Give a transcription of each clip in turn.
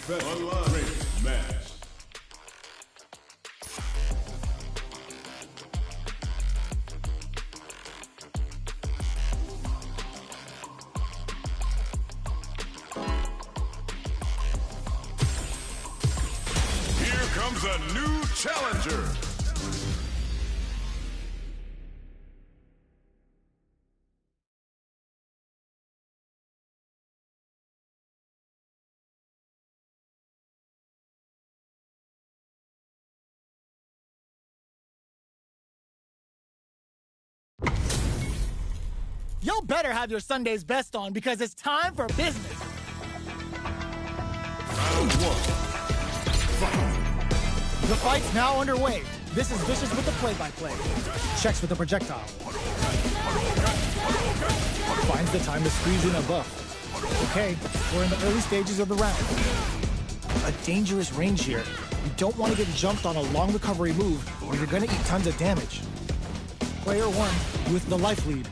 Online match. Here comes a new challenger. Y'all better have your Sunday's best on because it's time for business. Round one. The fight's now underway. This is Vicious with the play-by-play. Checks with the projectile. Finds the time to squeeze in a buff. Okay, we're in the early stages of the round. A dangerous range here. You don't want to get jumped on a long recovery move or you're going to eat tons of damage. Player one with the life lead.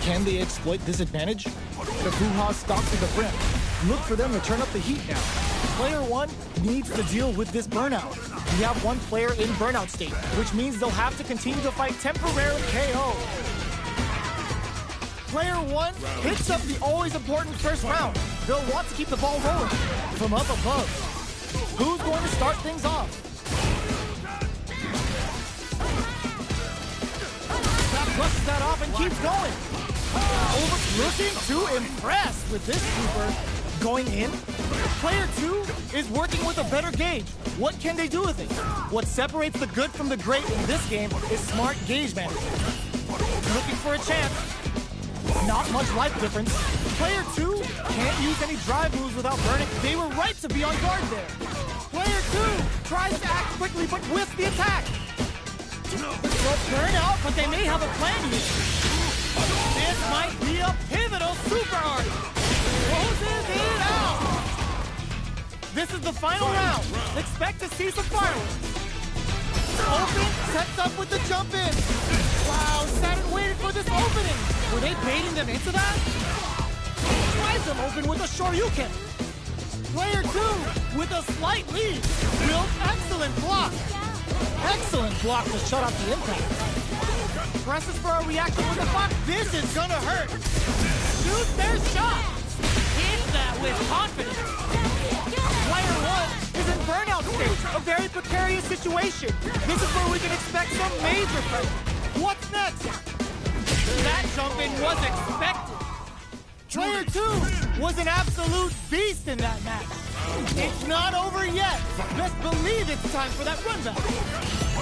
Can they exploit this advantage? The Boo-Ha stalks to the brim. Look for them to turn up the heat now. Player one needs to deal with this burnout. We have one player in burnout state, which means they'll have to continue to fight temporary KO. Player one hits up the always important first round. They'll want to keep the ball rolling from up above. Who's going to start things off? That brushes that off and keeps going. Looking to impress with this super. Going in, player two is working with a better gauge. What can they do with it? What separates the good from the great in this game is smart gauge management. Looking for a chance. Not much life difference. Player two can't use any drive moves without burning. They were right to be on guard there. Player two tries to act quickly but whiffs the attack. They'll burn out, but they may have a plan here. This might be a pivotal super art. Closes it out. This is the final round. Expect to see some fireworks. Open, sets up with the jump in. Wow, sat and waited for this opening. Were they baiting them into that? Tries them open with a Shoryuken. Player two with a slight lead. Real excellent block. Excellent block to shut out the impact. Presses for a reaction with the fox. This is gonna hurt. Shoot their shot. Hit that with confidence. Player one is in burnout state. A very precarious situation. This is where we can expect some major pressure. What's next? That jump in was expected. Player two was an absolute beast in that match. It's not over yet. Best believe it's time for that run back.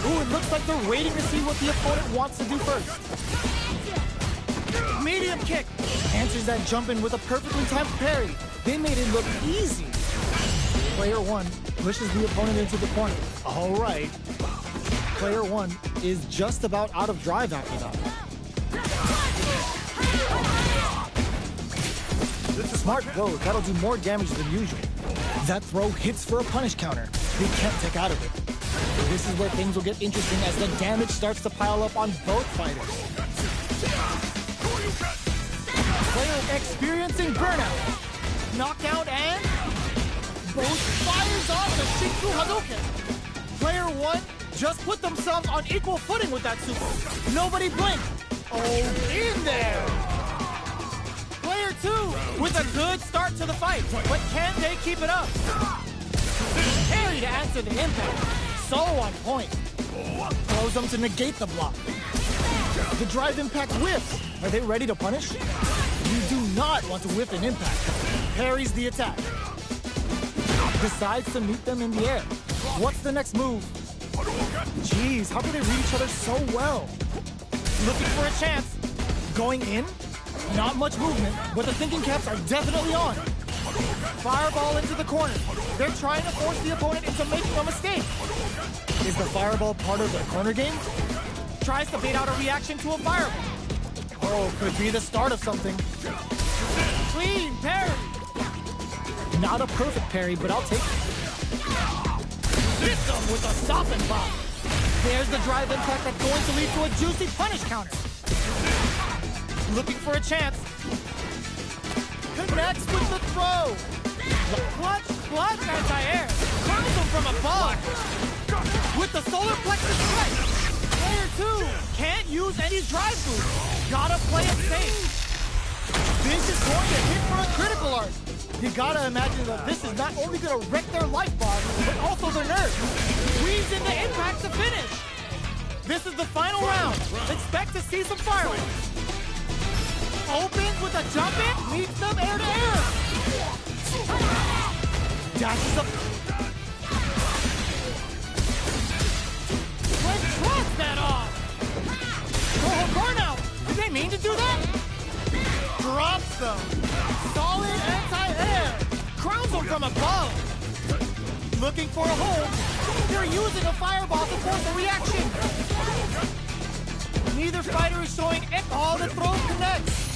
Ooh, it looks like they're waiting to see what the opponent wants to do first. Medium kick. Answers that jump in with a perfectly timed parry. They made it look easy. Player one pushes the opponent into the corner. All right. Player one is just about out of drive after that. Smart throw, that'll do more damage than usual. That throw hits for a punish counter. They can't take out of it. This is where things will get interesting as the damage starts to pile up on both fighters. Player experiencing burnout. Knockout and both fires off the Shinku Hadouken. Player one just put themselves on equal footing with that super. Nobody blinked. Oh, in there. Player two with a good start to the fight, but can they keep it up? Parry to answer the impact. So on point. Throws them to negate the block. The drive impact whiffs. Are they ready to punish? You do not want to whiff an impact. Parries the attack. Decides to meet them in the air. What's the next move? Jeez, how can they read each other so well? Looking for a chance. Going in? Not much movement, but the thinking caps are definitely on. Fireball into the corner. They're trying to force the opponent into making a mistake. Is the fireball part of the corner game? Tries to bait out a reaction to a fireball. Oh, could be the start of something. Clean parry. Not a perfect parry, but I'll take it. Hit them with a stop and bomb. There's the drive impact that's going to lead to a juicy punish counter. Looking for a chance. Connects with the throw. Clutch anti-air. Curls him from above. With the solar plexus strike. Player 2 can't use any drive boost. Gotta play it safe. This is going to hit for a critical art. You gotta imagine that this is not only gonna wreck their life bar, but also their nerves. Squeeze in the impact to finish. This is the final round. Expect to see some fireworks. Opens with a jump in, meets them air to air. Dashes up. Let's drop that off. Oh, burnout. Did they mean to do that? Drops them. Solid anti-air. Crowns them from above. Looking for a hold. They're using a fireball to force a reaction. Neither fighter is showing if all the throw connects.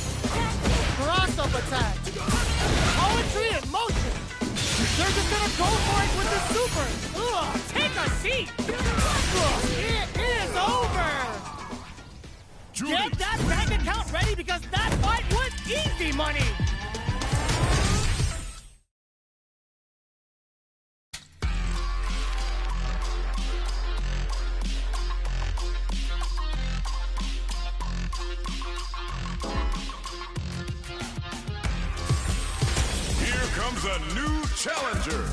Cross-up attack. Poetry in motion. They're just gonna go for it with the super. Ugh, take a seat. Ugh, it is over. Get that bank account ready because that fight was easy money. Here comes a new challenger.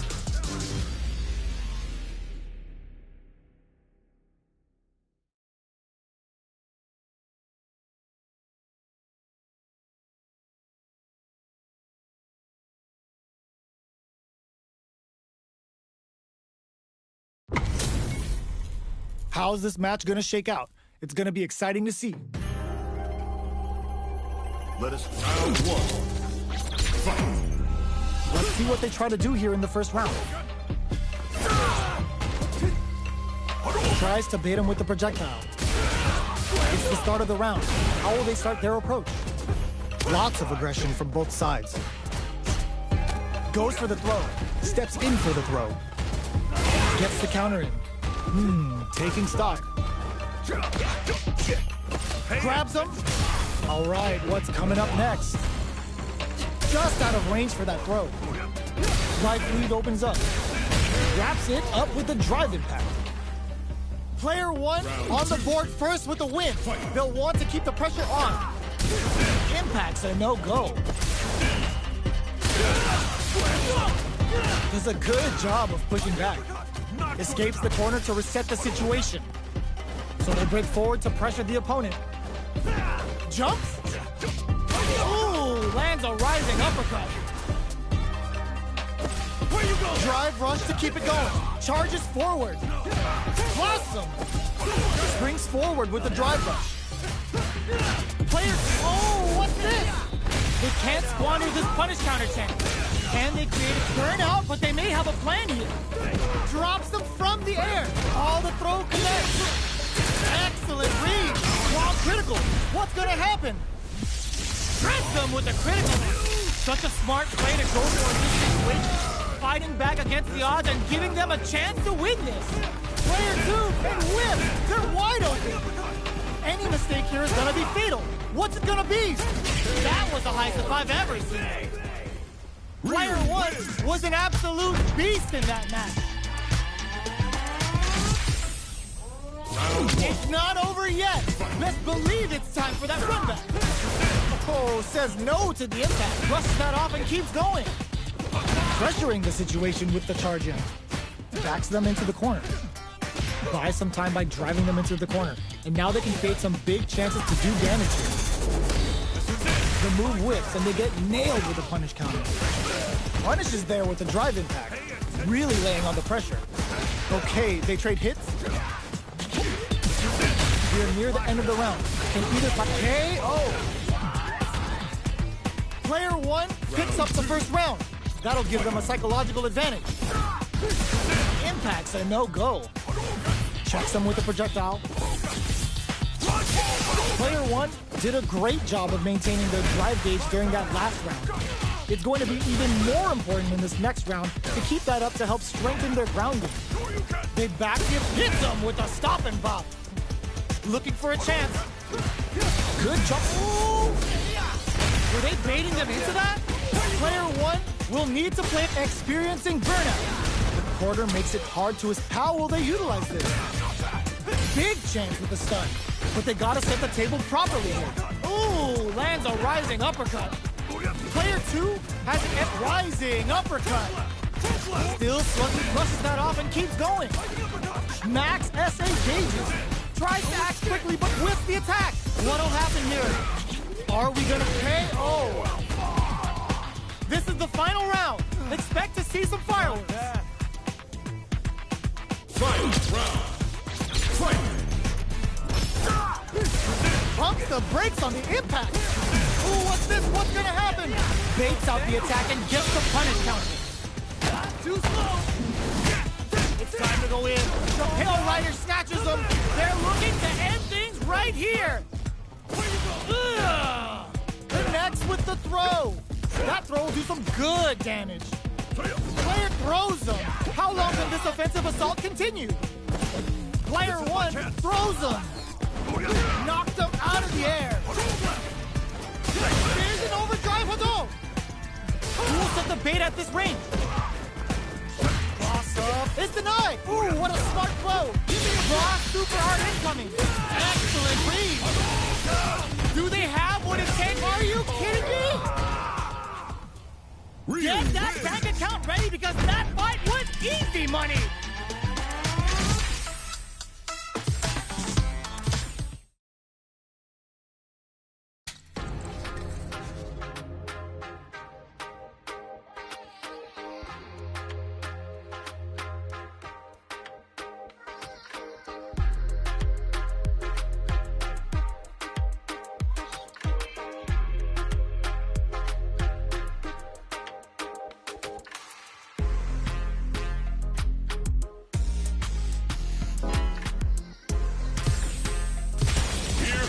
How's this match gonna shake out? It's gonna be exciting to see. Let us round one. Fight. Let's see what they try to do here in the first round. Tries to bait him with the projectile. It's the start of the round. How will they start their approach? Lots of aggression from both sides. Goes for the throw. Steps in for the throw. Gets the counter in. Taking stock. Grabs him. All right, what's coming up next? Just out of range for that throw. Right lead opens up. Wraps it up with a drive impact. Player 1 on the board first with the win. They'll want to keep the pressure on. Impact's a no-go. Does a good job of pushing back. Escapes the corner to reset the situation. So they break forward to pressure the opponent. Jumps. Ooh, lands a rising uppercut. Where you go? Drive rush to keep it going. Charges forward. Blossom. Springs forward with the drive rush. Players, oh, what's this? They can't squander this punish counter chance. Can they create a burnout? But they may have a plan here. Drops them from the air. All the throw connects. Excellent read. Long critical. What's gonna happen? Shreds them with the critical. Such a smart play to go for this situation. Fighting back against the odds and giving them a chance to win this. Player 2 can whip. They're wide open. Any mistake here is gonna be fatal. What's it gonna be? That was the highest I've ever seen. Player 1 was an absolute beast in that match. It's not over yet. Let's believe it's time for that run back. Oh, says no to the impact. Brushes that off and keeps going. Pressuring the situation with the charge in. Backs them into the corner. Buys some time by driving them into the corner. And now they can create some big chances to do damage here. The move whips and they get nailed with the punish counter. Punish is there with the drive impact. Really laying on the pressure. Okay, they trade hits. We're near the end of the round. Can either KO. Player 1 picks up the first round. That'll give them a psychological advantage. Impact's a no-go. Checks them with the projectile. Player 1 did a great job of maintaining their drive gauge during that last round. It's going to be even more important in this next round to keep that up to help strengthen their grounding. They back hits them with a stop and bop. Looking for a chance. Good jump. Ooh. Were they baiting them into that? Player one will need to play experiencing burnout. The quarter makes it hard to how will they utilize this. Big chance with the stun, but they gotta set the table properly here. Ooh, lands a rising uppercut. Player two has a rising uppercut. Still slugging, brushes that off and keeps going. Max SA gauges. Tries to act quickly, but whiffs the attack. What'll happen here? Are we gonna pay? Oh. This is the final round. Expect to see some fireworks. Final round. Fight! Pumps the brakes on the impact. Ooh, what's this? What's gonna happen? Baits out the attack and gets the punish counter. Too slow. It's time to go in. The Pale Rider snatches them. They're looking to end things right here. Ugh. Connects with the throw. That throw will do some good damage. Player throws them. How long can this offensive assault continue? Player one throws them. Knocked them out of the air. There's an overdrive Hadou. Who will set the bait at this range? Cross up. It's denied. Ooh, what a smart throw. Cross super hard incoming. Excellent read. Do they have what it takes? Are you kidding me? Get that bank account ready because that fight was easy money.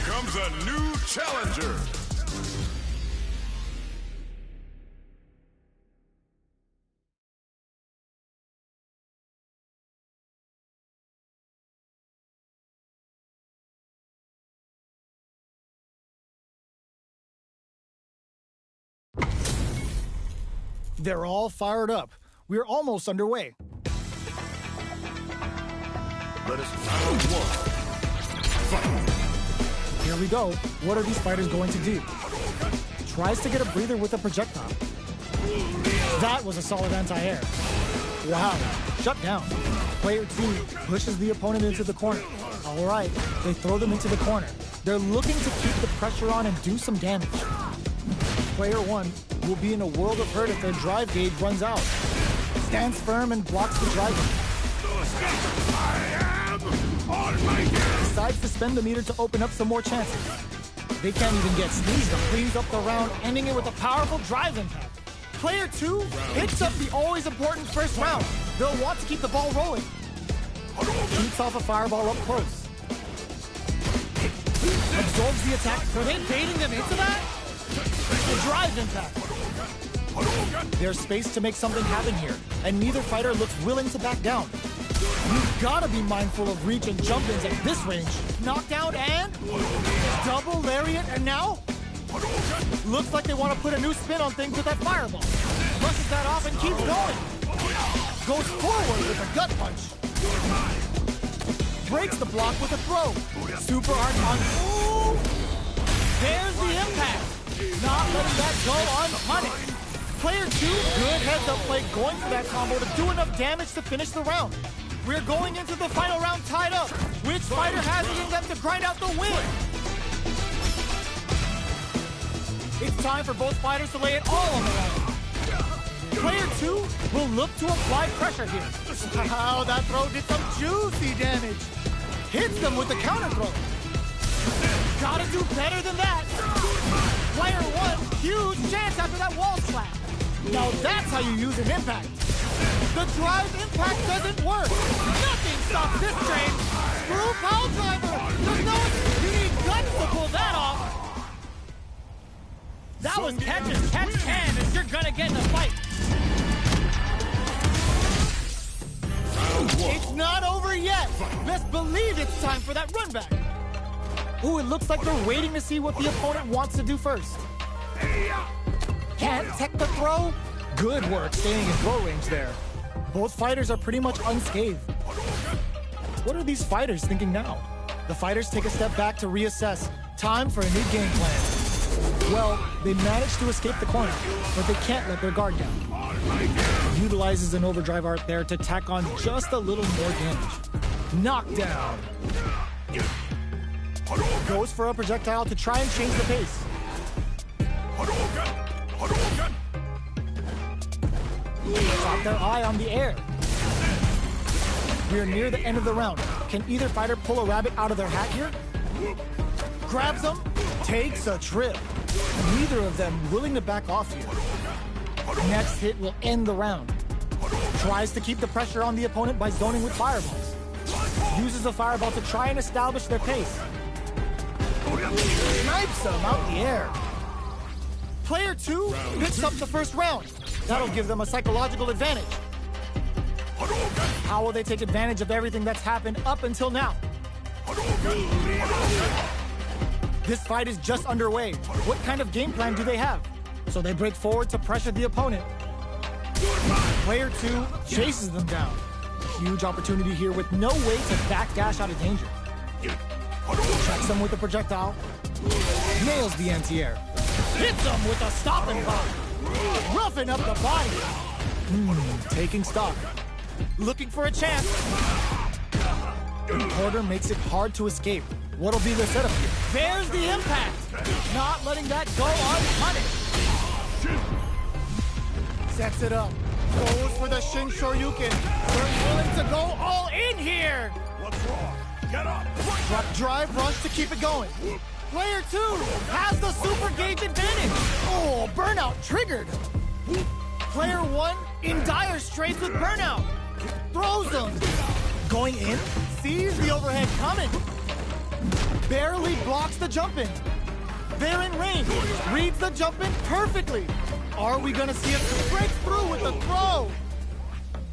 Comes a new challenger. They're all fired up. We're almost underway. Let us round one. Fight. Here we go. What are these fighters going to do? Tries to get a breather with a projectile. That was a solid anti-air. Wow. Shut down. Player two pushes the opponent into the corner. All right. They throw them into the corner. They're looking to keep the pressure on and do some damage. Player one will be in a world of hurt if their drive gauge runs out. Stands firm and blocks the drive. Decides to spend the meter to open up some more chances. They can't even get sneezed. Cleans up the round, ending it with a powerful drive impact. Player two picks up the always important first round. They'll want to keep the ball rolling. Shoots off a fireball up close. Absorbs the attack. Are they baiting them into that? The drive impact. There's space to make something happen here, and neither fighter looks willing to back down. You've got to be mindful of reach and jump-ins at this range. Knockdown and double lariat, and now looks like they want to put a new spin on things with that fireball. Brushes that off and keeps going. Goes forward with a gut punch. Breaks the block with a throw. Super hard punch. Ooh! There's the impact. Not letting that go unpunished. Player two, good heads-up play going for that combo to do enough damage to finish the round. We're going into the final round tied up. Which fighter has it in them to grind out the win? It's time for both fighters to lay it all on the line. Player two will look to apply pressure here. Wow, that throw did some juicy damage. Hits them with the counter throw. Gotta do better than that. Player one, huge chance after that wall slap. Now that's how you use an impact. The drive impact doesn't work. Nothing stops this train. Screw pile driver. There's no, you need guts to pull that off. That was catch as catch can if you're gonna get in a fight. It's not over yet. Best believe it's time for that run back. Ooh, it looks like they're waiting to see what the opponent wants to do first. Can't tech the throw? Good work staying in throw range there. Both fighters are pretty much unscathed. What are these fighters thinking now? The fighters take a step back to reassess. Time for a new game plan. Well, they managed to escape the corner, but they can't let their guard down. Utilizes an overdrive art there to tack on just a little more damage. Knockdown. Goes for a projectile to try and change the pace. Got their eye on the air. We are near the end of the round. Can either fighter pull a rabbit out of their hat here? Grabs him, takes a trip. Neither of them willing to back off here. Next hit will end the round. Tries to keep the pressure on the opponent by zoning with fireballs. Uses a fireball to try and establish their pace. Snipes them out the air. Player 2 picks up the first round. That'll give them a psychological advantage. How will they take advantage of everything that's happened up until now? This fight is just underway. What kind of game plan do they have? So they break forward to pressure the opponent. Player 2 chases them down. Huge opportunity here with no way to backdash out of danger. Checks them with a projectile. Nails the anti-air. Hits them with a stopping block. Roughing up the body. Taking stock. Looking for a chance. Porter makes it hard to escape. What'll be their setup here? There's the impact. Not letting that go unpunished. Sets it up. Goes for the Shin Shoryuken. They're willing to go all in here. What's wrong? Get up! Drop drive rush to keep it going. Player 2 has the super gauge advantage. Oh, burnout triggered. Player 1 in dire straits with burnout. Throws them. Going in, sees the overhead coming. Barely blocks the jump in. They're in range. Reads the jump in perfectly. Are we gonna see if break through with the throw?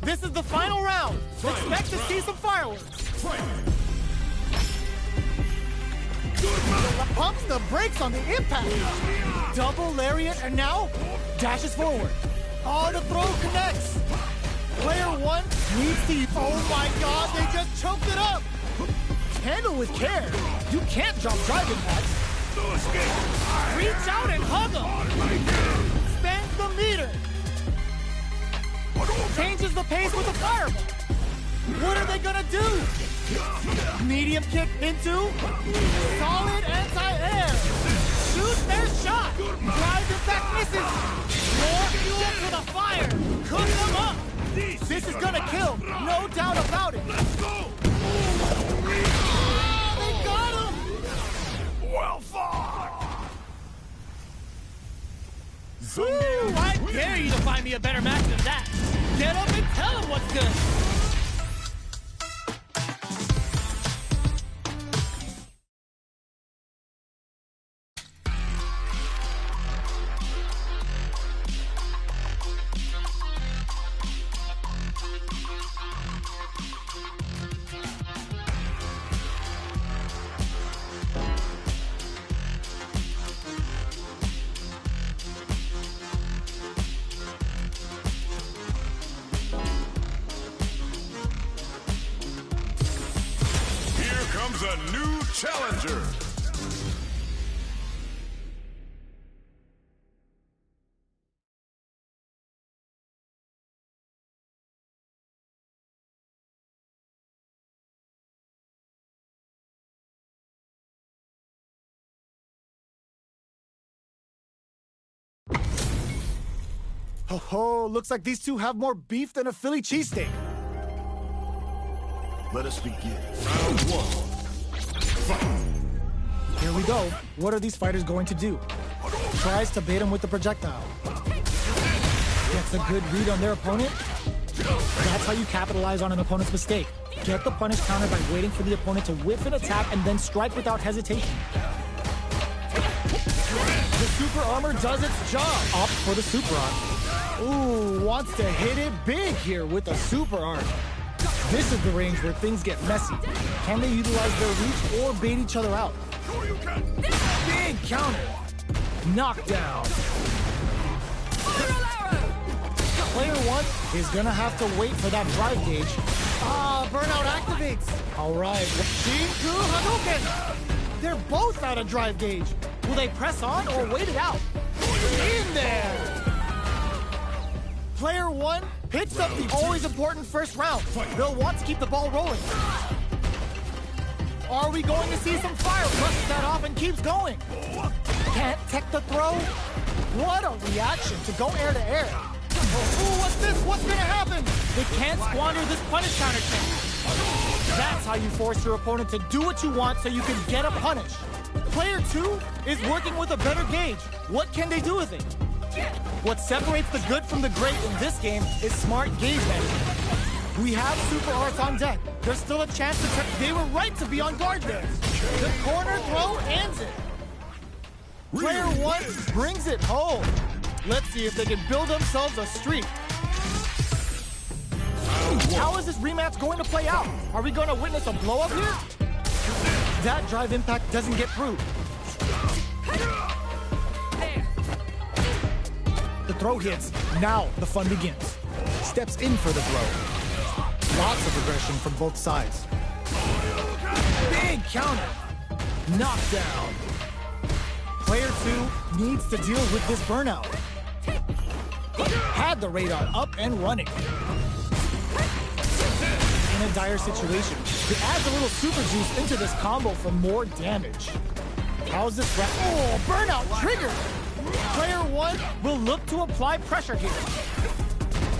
This is the final round. Expect to see some fireworks. Pumps the brakes on the impact. Double lariat and now dashes forward. Oh, the throw connects. Player 1 needs to... Oh my God, they just choked it up. Handle with care. You can't drop drive impacts. Reach out and hug them. Spend the meter. Changes the pace with a fireball. What are they gonna do? Medium kick into solid anti-air. Shoot their shot. Drive impact misses. More fuel to the fire. Cook them up. This is gonna kill. No doubt about it. Let's go! Oh, they got him. Well fought! Ooh, I dare you to find me a better match than that. Get up and tell him what's good. A new challenger. Ho, looks like these two have more beef than a Philly cheesesteak. Let us begin. Round 1. Here we go. What are these fighters going to do? Tries to bait him with the projectile. Gets a good read on their opponent. That's how you capitalize on an opponent's mistake. Get the punish counter by waiting for the opponent to whiff an attack and then strike without hesitation. The super armor does its job. Opt for the super art. Ooh, wants to hit it big here with the super art. This is the range where things get messy. Can they utilize their reach or bait each other out? Big counter. Knockdown. Player one is gonna have to wait for that drive gauge. Burnout activates. All right. Shinku Hadouken. They're both out of drive gauge. Will they press on or wait it out? In there. Player one hits up the always important first round. They'll want to keep the ball rolling. Are we going to see some fire? Brushes that off and keeps going. Can't tech the throw. What a reaction to go air to air. Oh, what's this? What's gonna happen? They can't squander this punish counter chance. That's how you force your opponent to do what you want so you can get a punish. Player two is working with a better gauge. What can they do with it? What separates the good from the great in this game is smart gauge management. We have super arts on deck. There's still a chance to they were right to be on guard there. The corner throw ends it. Player one brings it home. Let's see if they can build themselves a streak. How is this rematch going to play out? Are we going to witness a blow up here? That drive impact doesn't get through. The throw hits. Now the fun begins. Steps in for the throw. Lots of aggression from both sides. Big counter. Knockdown. Player two needs to deal with this burnout. Had the radar up and running. In a dire situation, it adds a little super juice into this combo for more damage. How's this wrap? Oh, burnout triggered! Player one will look to apply pressure here.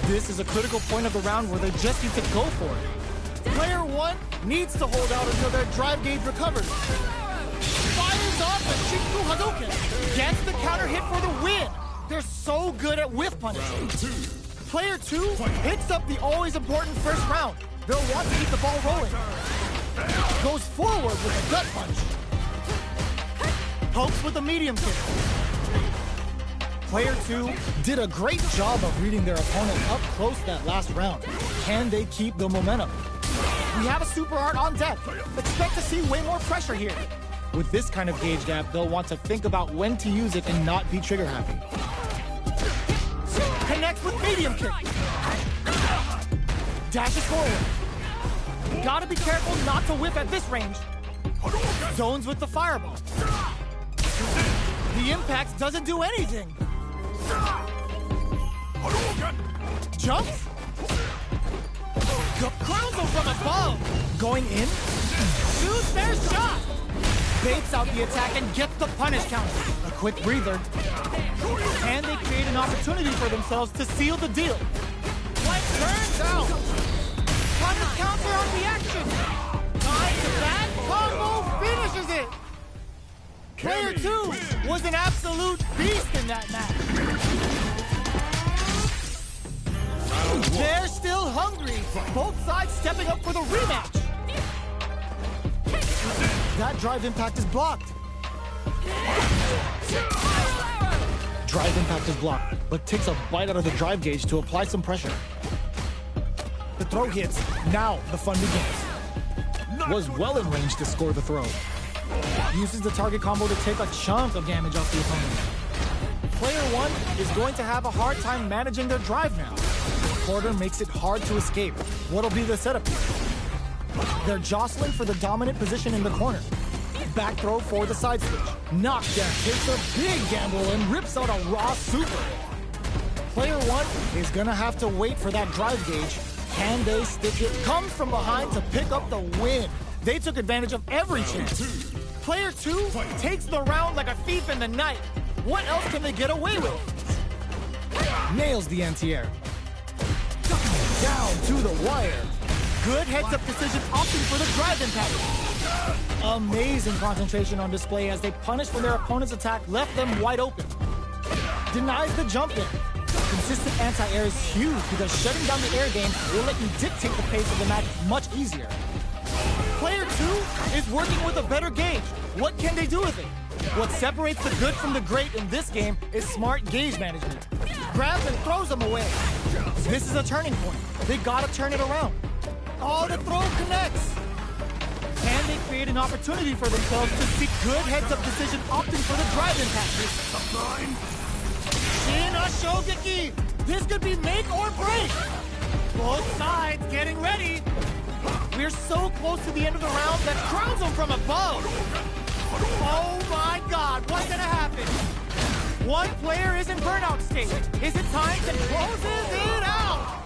This is a critical point of the round where they just need to go for it. Player one needs to hold out until their drive gauge recovers. Fires off a Shinku Hadouken. Gets the counter hit for the win. They're so good at whiff punishing. Player two hits up the always important first round. They'll want to keep the ball rolling. Goes forward with a gut punch. Pokes with a medium kick. Player two did a great job of reading their opponent up close that last round. Can they keep the momentum? We have a super art on deck. Expect to see way more pressure here. With this kind of gauge gap, they'll want to think about when to use it and not be trigger happy. Connects with medium kick. Dashes forward. Gotta be careful not to whip at this range. Zones with the fireball. The impact doesn't do anything. Jumps. Crowns him from above. Going in. Shoots their shot. Baits out the attack and gets the punish counter. A quick breather. And they create an opportunity for themselves to seal the deal. What turns out? Punish counter on the action. Time to that combo finishes it. Player two was an absolute beast in that match. They're still hungry. Both sides stepping up for the rematch. That drive impact is blocked. Drive impact is blocked, but takes a bite out of the drive gauge to apply some pressure. The throw hits. Now the fun begins. Was well in range to score the throw. Uses the target combo to take a chunk of damage off the opponent. Player one is going to have a hard time managing their drive now. Quarter makes it hard to escape. What'll be the setup here? They're jostling for the dominant position in the corner. Back throw for the side switch. Knockdown takes a big gamble and rips out a raw super. Player one is gonna have to wait for that drive gauge. Can they stick it? Comes from behind to pick up the win. They took advantage of every chance. Player two takes the round like a thief in the night. What else can they get away with? Nails the anti-air. Down to the wire. Good heads-up decision, opting for the drive impact. Amazing concentration on display as they punish when their opponent's attack left them wide open. Denies the jump in. Consistent anti-air is huge because shutting down the air game will let you dictate the pace of the match much easier. Player two is working with a better gauge. What can they do with it? What separates the good from the great in this game is smart gauge management. Grabs and throws them away. This is a turning point. They gotta turn it around. Oh, the throw connects. And they create create an opportunity for themselves to seek good heads-up decision, opting for the drive impact. Shina Shogeki! This could be make or break! Both sides getting ready! We're so close to the end of the round that crowns them from above! Oh my god, what's gonna happen? One player is in burnout state. Is it time to close it out?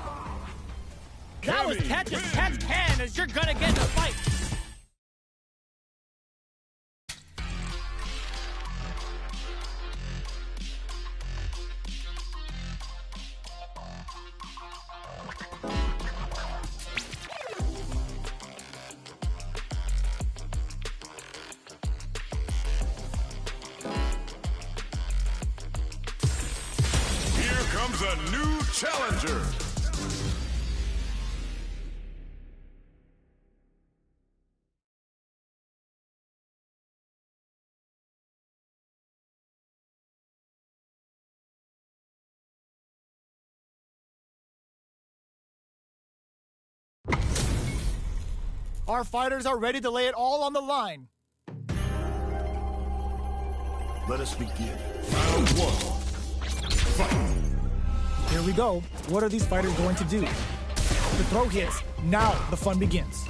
That was catch as catch can as you're gonna get in a fight. Here comes a new challenger. Our fighters are ready to lay it all on the line. Let us begin. Round one. Fight. Here we go. What are these fighters going to do? The throw hits. Now the fun begins.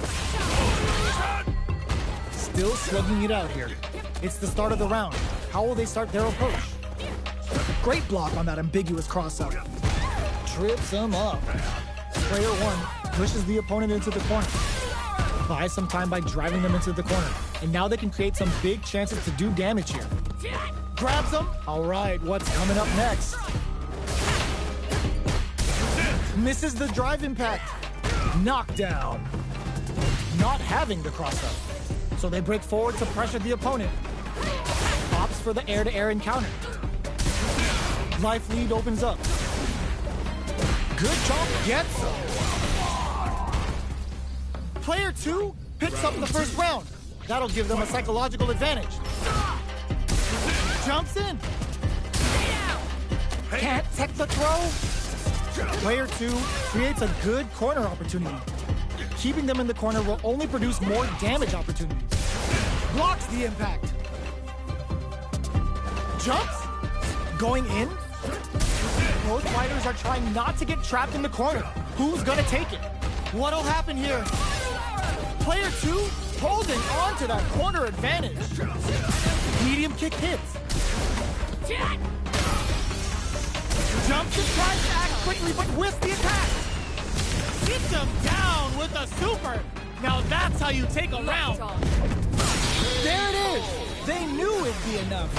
Still slugging it out here. It's the start of the round. How will they start their approach? Great block on that ambiguous crossout. Trips him up. Player one pushes the opponent into the corner. Buy some time by driving them into the corner. And now they can create some big chances to do damage here. Grabs them. All right, what's coming up next? Misses the drive impact. Knockdown. Not having the crossout. So they break forward to pressure the opponent. Opts for the air-to-air encounter. Life lead opens up. Good chomp gets him. Player two picks up the first round. That'll give them a psychological advantage. Jumps in. Can't tech the throw. Player two creates a good corner opportunity. Keeping them in the corner will only produce more damage opportunities. Blocks the impact. Jumps. Going in. Both fighters are trying not to get trapped in the corner. Who's gonna take it? What'll happen here? Player two holding on to that corner advantage. Medium kick hits. Jumps and tries to act quickly, but whiffs the attack. Gets him down with a super. Now that's how you take a round. There it is. They knew it'd be enough.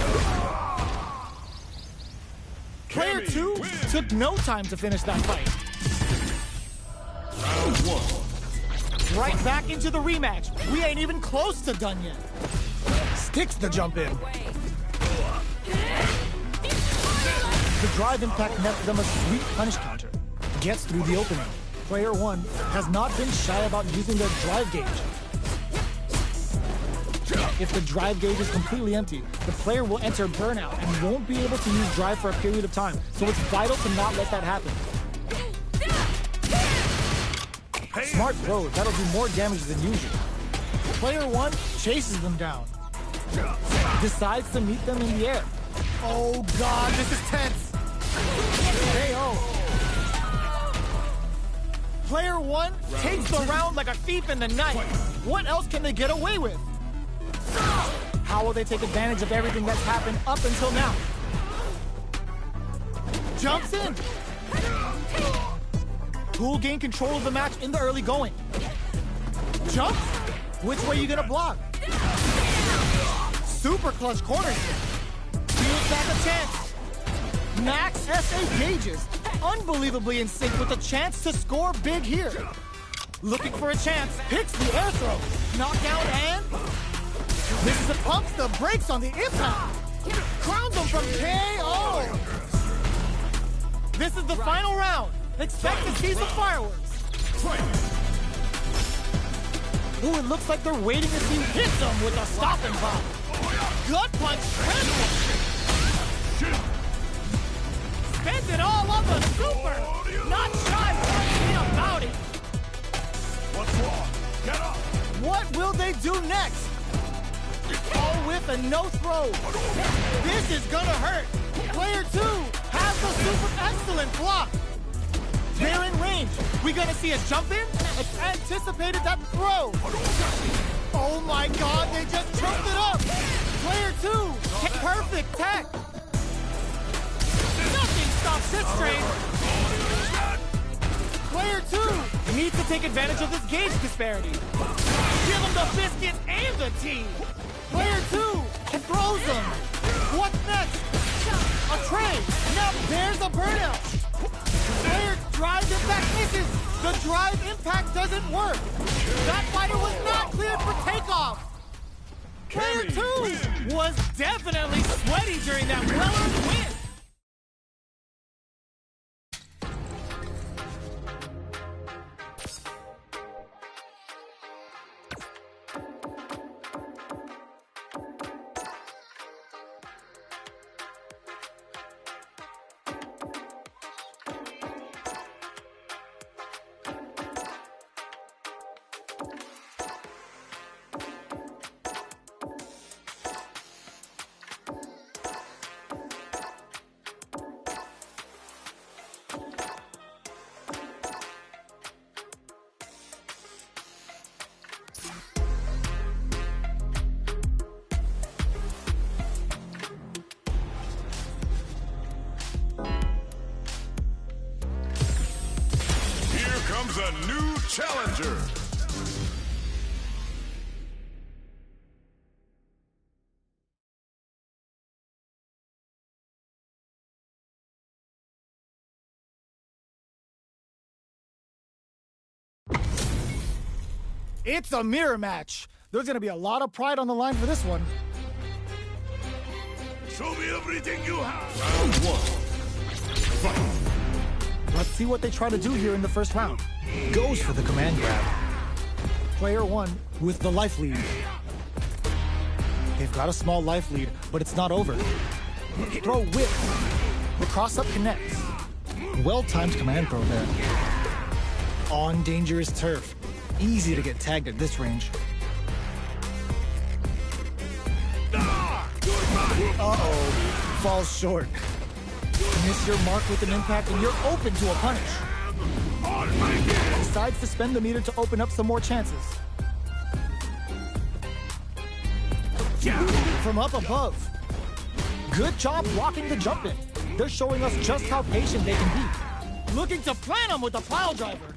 Player two took no time to finish that fight. Round one. Right back into the rematch. We ain't even close to done yet. Sticks the jump in. The drive impact nets them a sweet punish counter. Gets through the opening. Player one has not been shy about using their drive gauge. If the drive gauge is completely empty, the player will enter burnout and won't be able to use drive for a period of time. So it's vital to not let that happen. Smart throw, that'll do more damage than usual. Player one chases them down. Decides to meet them in the air. Oh god, this is tense. KO. Player one takes the round like a thief in the night. What else can they get away with? How will they take advantage of everything that's happened up until now? Jumps in. Who'll gain control of the match in the early going? Jumps? Which way are you gonna block? Super clutch corners. Feels back a chance. Max SA gauges. Unbelievably in sync with a chance to score big here. Looking for a chance. Picks the air throw. Knockout and... This is it, pumps the brakes on the impact. Crowns them from KO. This is the final round. Expect to see some fireworks. Ooh, it looks like they're waiting to see hit them with a stopping bomb. Gut punch transfer. Spends it all on the super. Not shy about it. What's wrong? Get up. What will they do next? All whiff and no throw. This is gonna hurt. Player 2 has the super excellent block. They're in range. We gonna see a jump in? It's anticipated that throw. Oh my god, they just choked it up. Player 2, perfect tech. Nothing stops this train. Player 2 needs to take advantage of this gauge disparity. Give him the biscuit and the tea. Player 2 throws him. What's next? A tray. Now there's a burnout. Player drive impact misses. The drive impact doesn't work. That fighter was not cleared for takeoff. Player 2 was definitely sweaty during that well-earned win. Comes a new challenger. It's a mirror match. There's gonna be a lot of pride on the line for this one. Show me everything you have. Round 1. Fight. Let's see what they try to do here in the first round. Goes for the command grab. Player 1 with the life lead. They've got a small life lead, but it's not over. Throw whip. The cross-up connects. Well-timed command throw there. On dangerous turf. Easy to get tagged at this range. Uh-oh. Falls short. Miss your mark with an impact and you're open to a punish. Decides to spend the meter to open up some more chances. From up above. Good job blocking the jump in. They're showing us just how patient they can be. Looking to plant him with the pile driver.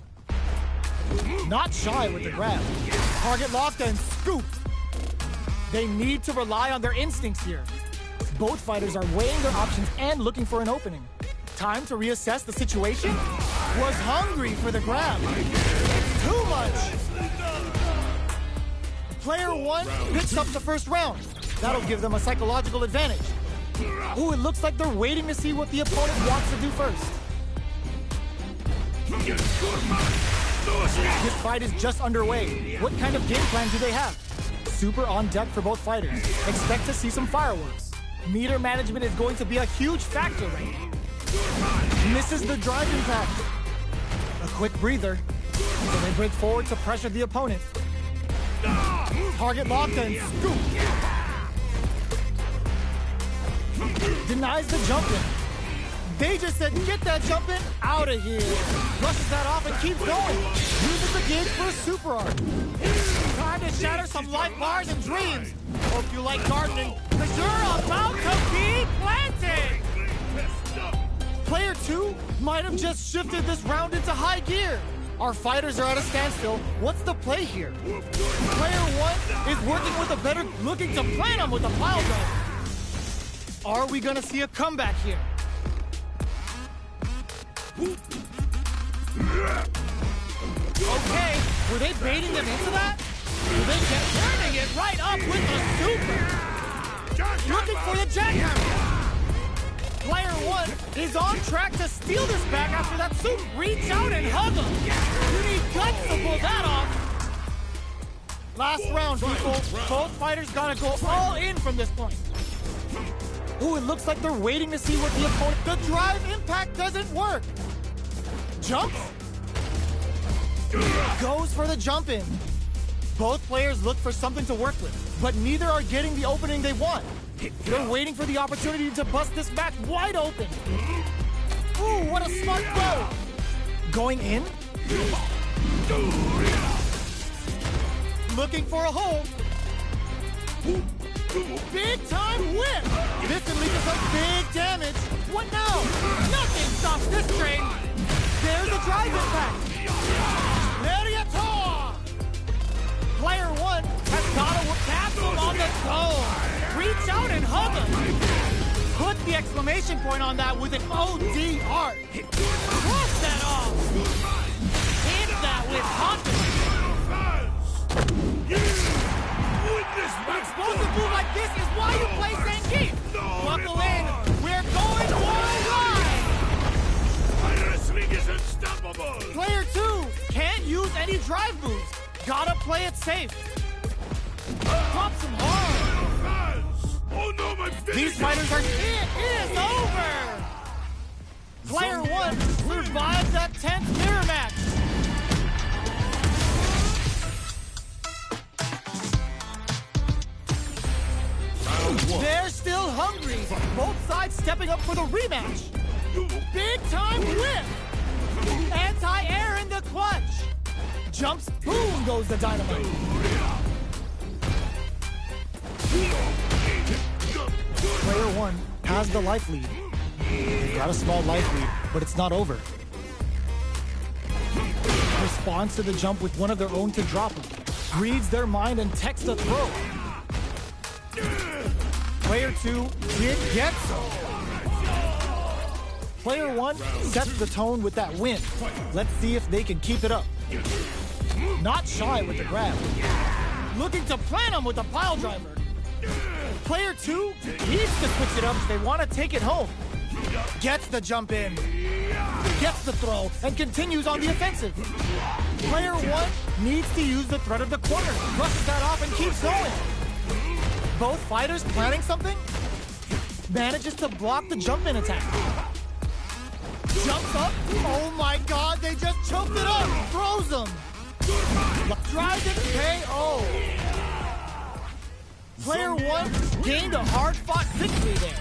Not shy with the grab. Target locked and scooped. They need to rely on their instincts here. Both fighters are weighing their options and looking for an opening. Time to reassess the situation? Was hungry for the grab. Too much! Player 1 picks up the first round. That'll give them a psychological advantage. Ooh, it looks like they're waiting to see what the opponent wants to do first. This fight is just underway. What kind of game plan do they have? Super on deck for both fighters. Expect to see some fireworks. Meter management is going to be a huge factor right now. Misses the drive impact. A quick breather. So they break forward to pressure the opponent. Target locked and scoop. Denies the jump in. They just said, get that jump in out of here. Rushes that off and keeps going. Uses the gauge for a super arc. Time to shatter some life bars and dreams. Hope you like gardening, because you're about to be planted. Player 2 might have just shifted this round into high gear. Our fighters are at a standstill. What's the play here? Player 1 is working with a better, looking to plant him with a pile driver. Are we gonna see a comeback here? Okay, were they baiting them into that? Were they turning it right up with the super? Looking for the jackhammer. Player 1 is on track to steal this back after that super. Reach out and hug him. You need guts to pull that off. Last round, people. Both fighters gotta go all in from this point. Ooh, it looks like they're waiting to see what the opponent... The drive impact doesn't work. Jumps. Goes for the jump in. Both players look for something to work with, but neither are getting the opening they want. They're waiting for the opportunity to bust this match wide open. Ooh, what a smart throw! Going in? Looking for a hole. Big time whip! This can lead to some big damage. What now? Nothing stops this train. There's a drive impact. Lariator! Player 1 has got to catch him on the toe. Reach out and hug him. Put the exclamation point on that with an OD art. Cross that off. Hit that with confidence. An explosive move like this is why you play Zangief. Buckle in. We're going for a ride. Wrestling is unstoppable. Player 2 can't use any drive moves. Gotta play it safe. Drops him hard. Oh no, my fingers! These fighters are... It is over! Player 1 survives that tense mirror match. They're still hungry. Both sides stepping up for the rematch. Big time whip. Anti-air in the clutch. Jumps, boom goes the dynamite. Player 1 has the life lead. They've got a small life lead, but it's not over. Responds to the jump with one of their own to drop him. Reads their mind and texts a throw. Player 2 did get some. Player 1 sets the tone with that win. Let's see if they can keep it up. Not shy with the grab. Looking to plant him with the pile driver. Player 2 needs to switch it up if they want to take it home. Gets the jump in. Gets the throw and continues on the offensive. Player 1 needs to use the threat of the corner. Brushes that off and keeps going. Both fighters planning something. Manages to block the jump-in attack. Jumps up. Oh my god, they just choked it up. Throws him. Drives it KO. Player 1 gained a hard-fought victory there.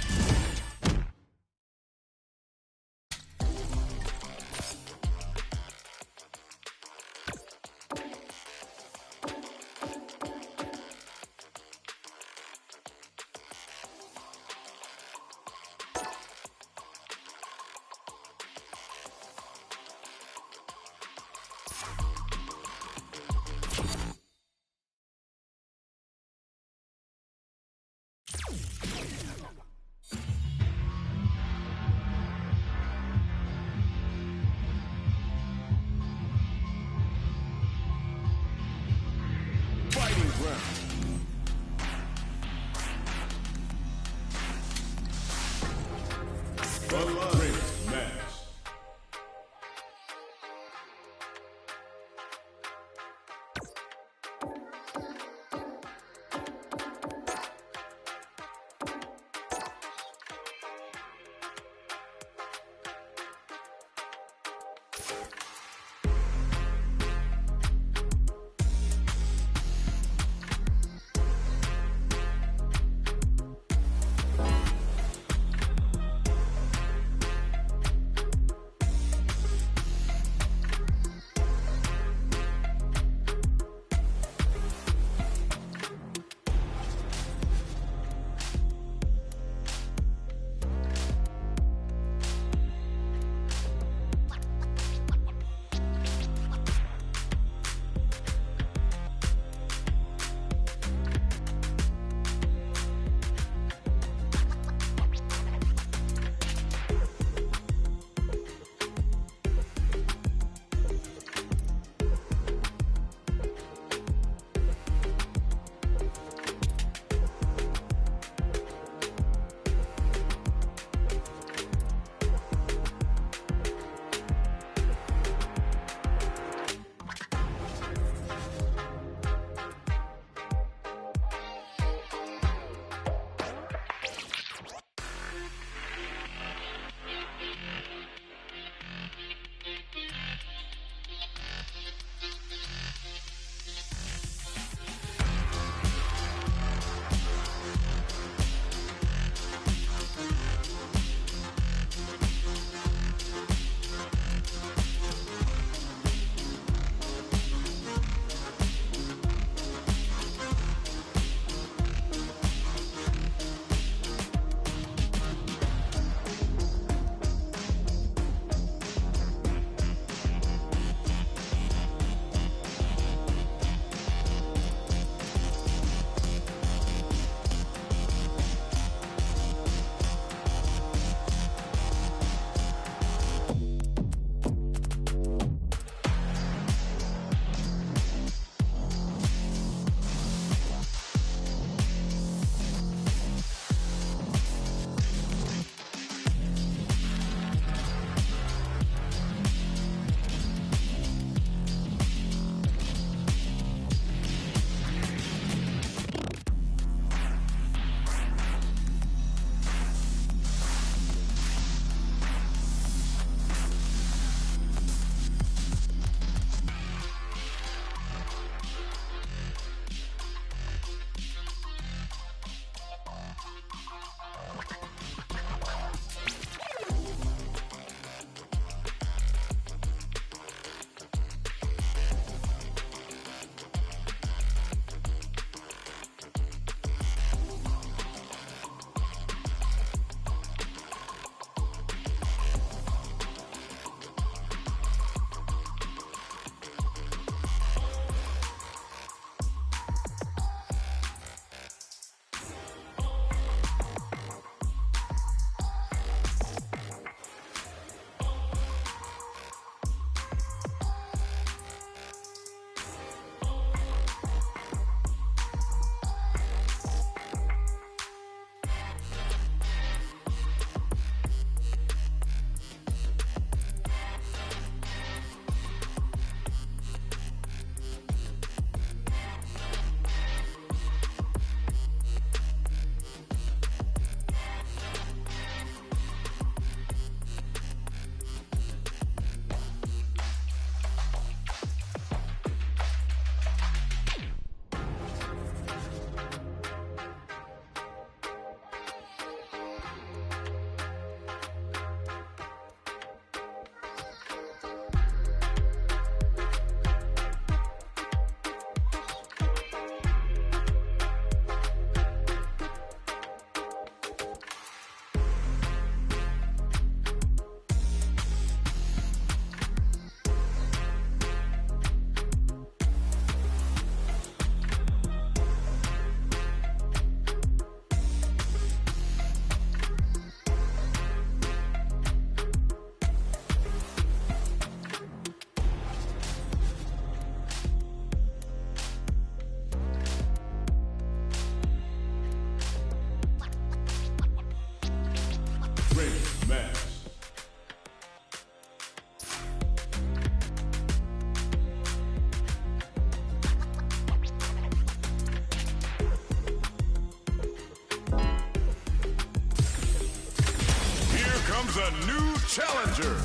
comes a new challenger.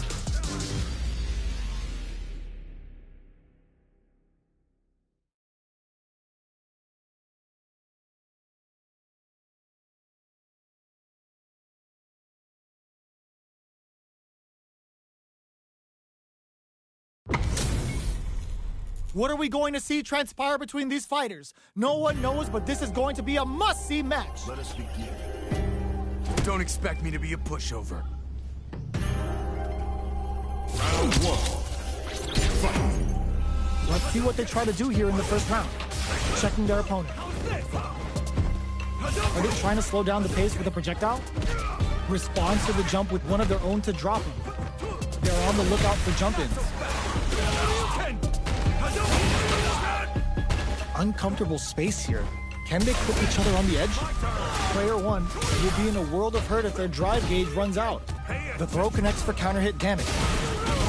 What are we going to see transpire between these fighters? No one knows, but this is going to be a must-see match. Let us begin. Don't expect me to be a pushover. Round one. Fight. Let's see what they try to do here in the first round. Checking their opponent. Are they trying to slow down the pace with a projectile? Responds to the jump with one of their own to drop him. They're on the lookout for jump-ins. Uncomfortable space here. Can they put each other on the edge? Player one will be in a world of hurt if their drive gauge runs out. The throw connects for counter hit damage.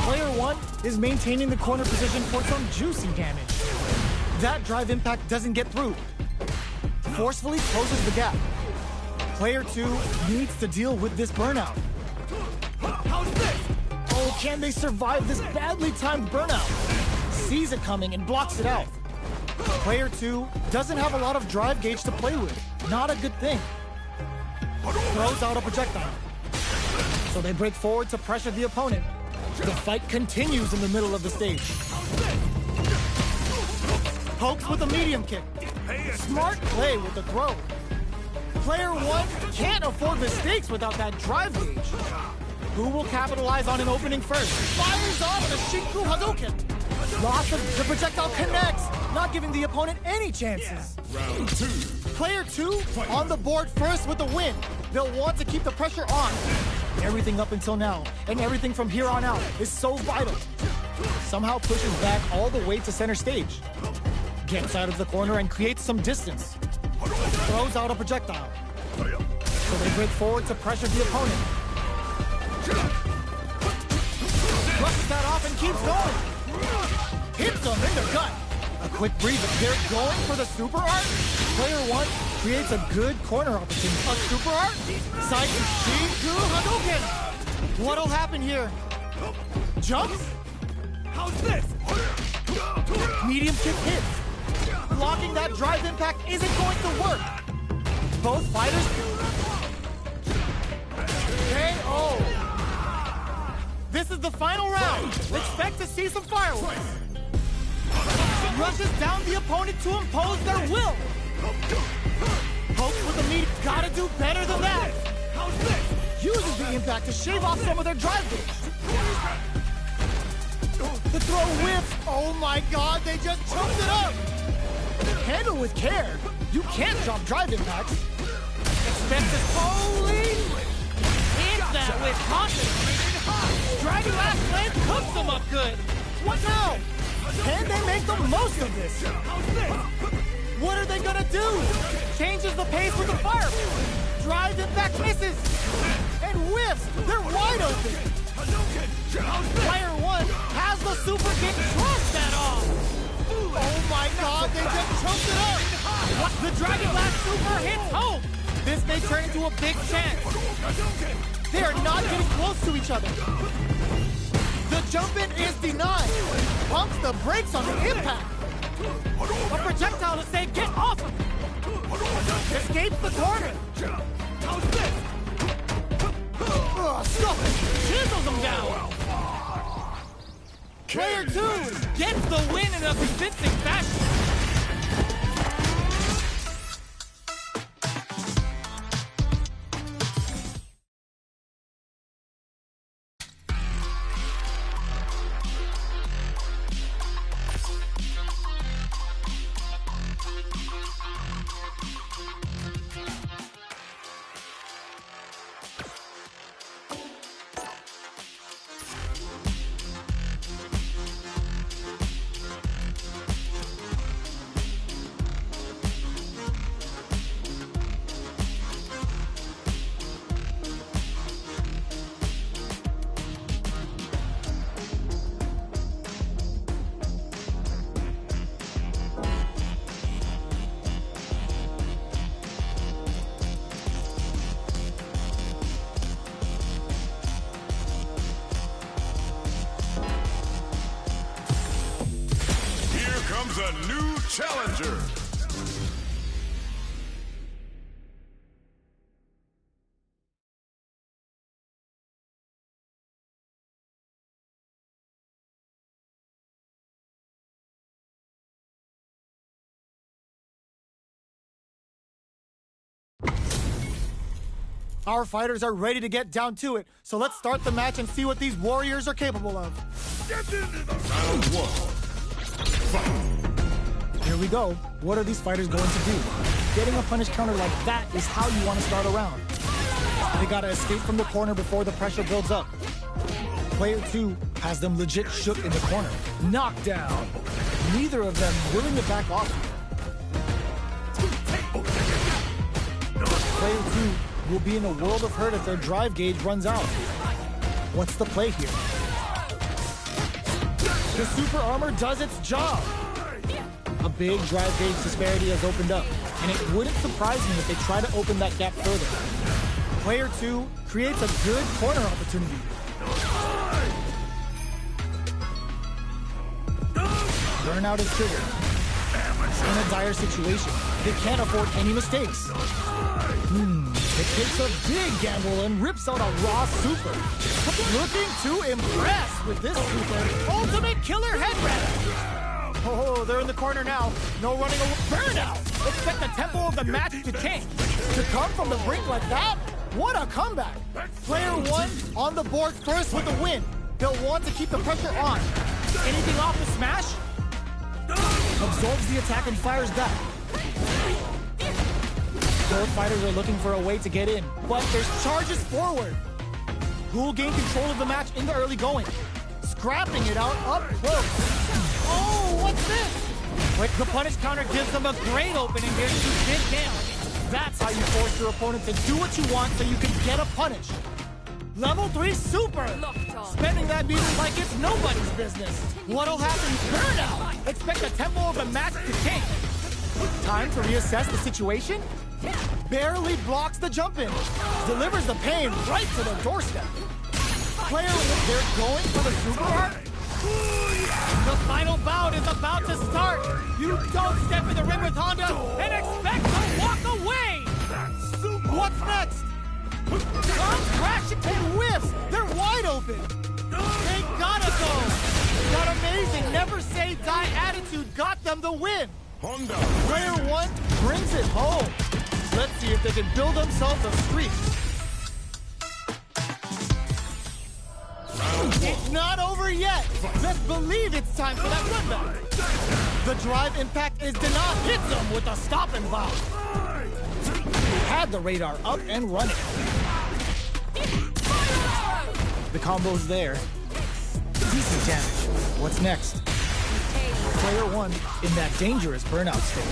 Player one is maintaining the corner position for some juicy damage. That drive impact doesn't get through. Forcefully closes the gap. Player two needs to deal with this burnout. Oh, can they survive this badly timed burnout? Sees it coming and blocks it out. Player two doesn't have a lot of drive gauge to play with. Not a good thing. Throws out a projectile. So they break forward to pressure the opponent. The fight continues in the middle of the stage. Pokes with a medium kick. Smart play with the throw. Player one can't afford mistakes without that drive gauge. Who will capitalize on an opening first? Fires off the Shinku Hadouken. Loss of the projectile connects, not giving the opponent any chances. Round two. Player two on the board first with the win. They'll want to keep the pressure on. Everything up until now, and everything from here on out, is so vital. Somehow pushes back all the way to center stage. Gets out of the corner and creates some distance. Throws out a projectile. So they break forward to pressure the opponent. Brushes that off and keeps going. Hits them in their gut. A quick breather. They're going for the super art. Player one creates a good corner opportunity. A super art? Side to Shinku Hadouken. What'll happen here? Jumps? How's this? Medium kick hits. Blocking that drive impact isn't going to work. Both fighters KO. This is the final round. Expect to see some fireworks. Rushes down the opponent to impose their will. Pokes with the meat. Gotta do better than that. Uses the impact to shave off some of their drive gauge. The throw whips. Oh my god, they just choked it up. Handle with care. You can't drop drive impacts. Expect this. Holy! Hit that with confidence. Dragon Last Land cooks them up good. What now? Can they make the most of this? What are they gonna do? Changes the pace with the fire. Drive impact misses. And whiffs. They're wide open. Player one has the super kick. Trust that off. Oh my god, they just choked it up. The Dragon Blast super hits home. This may turn into a big chance. They are not getting close to each other. The jump-in is denied. Pumps the brakes on the impact. A projectile to say, get off him. Escapes the corner. Stuff it. Chisels him down. Player two gets the win in a convincing fashion. comes a new challenger. Our fighters are ready to get down to it, so let's start the match and see what these warriors are capable of. Round one. Here we go. What are these fighters going to do? Getting a punish counter like that is how you want to start a round. They gotta escape from the corner before the pressure builds up. Player 2 has them legit shook in the corner. Knockdown. Neither of them willing to back off. Player 2 will be in a world of hurt if their drive gauge runs out. What's the play here? The super armor does its job. A big drive gauge disparity has opened up, and it wouldn't surprise me if they try to open that gap further. Player 2 creates a good corner opportunity. Burnout is triggered. In a dire situation, they can't afford any mistakes. It takes a big gamble and rips out a raw super. Looking to impress with this super. Ultimate killer head wrap. Oh, they're in the corner now. No running away. Burnout! Expect the tempo of the match to change. To come from the brink like that? What a comeback! Player 1 on the board first with the win. They'll want to keep the pressure on. Anything off the smash? Absorbs the attack and fires back. Both fighters are looking for a way to get in, but there's charges forward. Who'll gain control of the match in the early going? Scrapping it out up close. Oh, what's this? But the punish counter gives them a great opening here to do big damage. That's how you force your opponent to do what you want so you can get a punish. Level 3 super! Spending that meter like it's nobody's business. What'll happen? Burnout! Expect the tempo of the match to change. Time to reassess the situation? Barely blocks the jump in. Delivers the pain right to the doorstep. Player, they're going for the super art? The final bout is about to start. You don't step in the ring with Honda and expect to walk away. What's next? Comes crashing and whiffs. They're wide open. They gotta go. That amazing never say die attitude got them the win. Honda. Player 1 brings it home. Let's see if they can build themselves a streak. It's not over yet. Let's believe it's time for that run back. The drive impact is denied. Hits them with a stop and bomb. Had the radar up and running. The combo's there. Decent damage. What's next? Player 1 in that dangerous burnout state.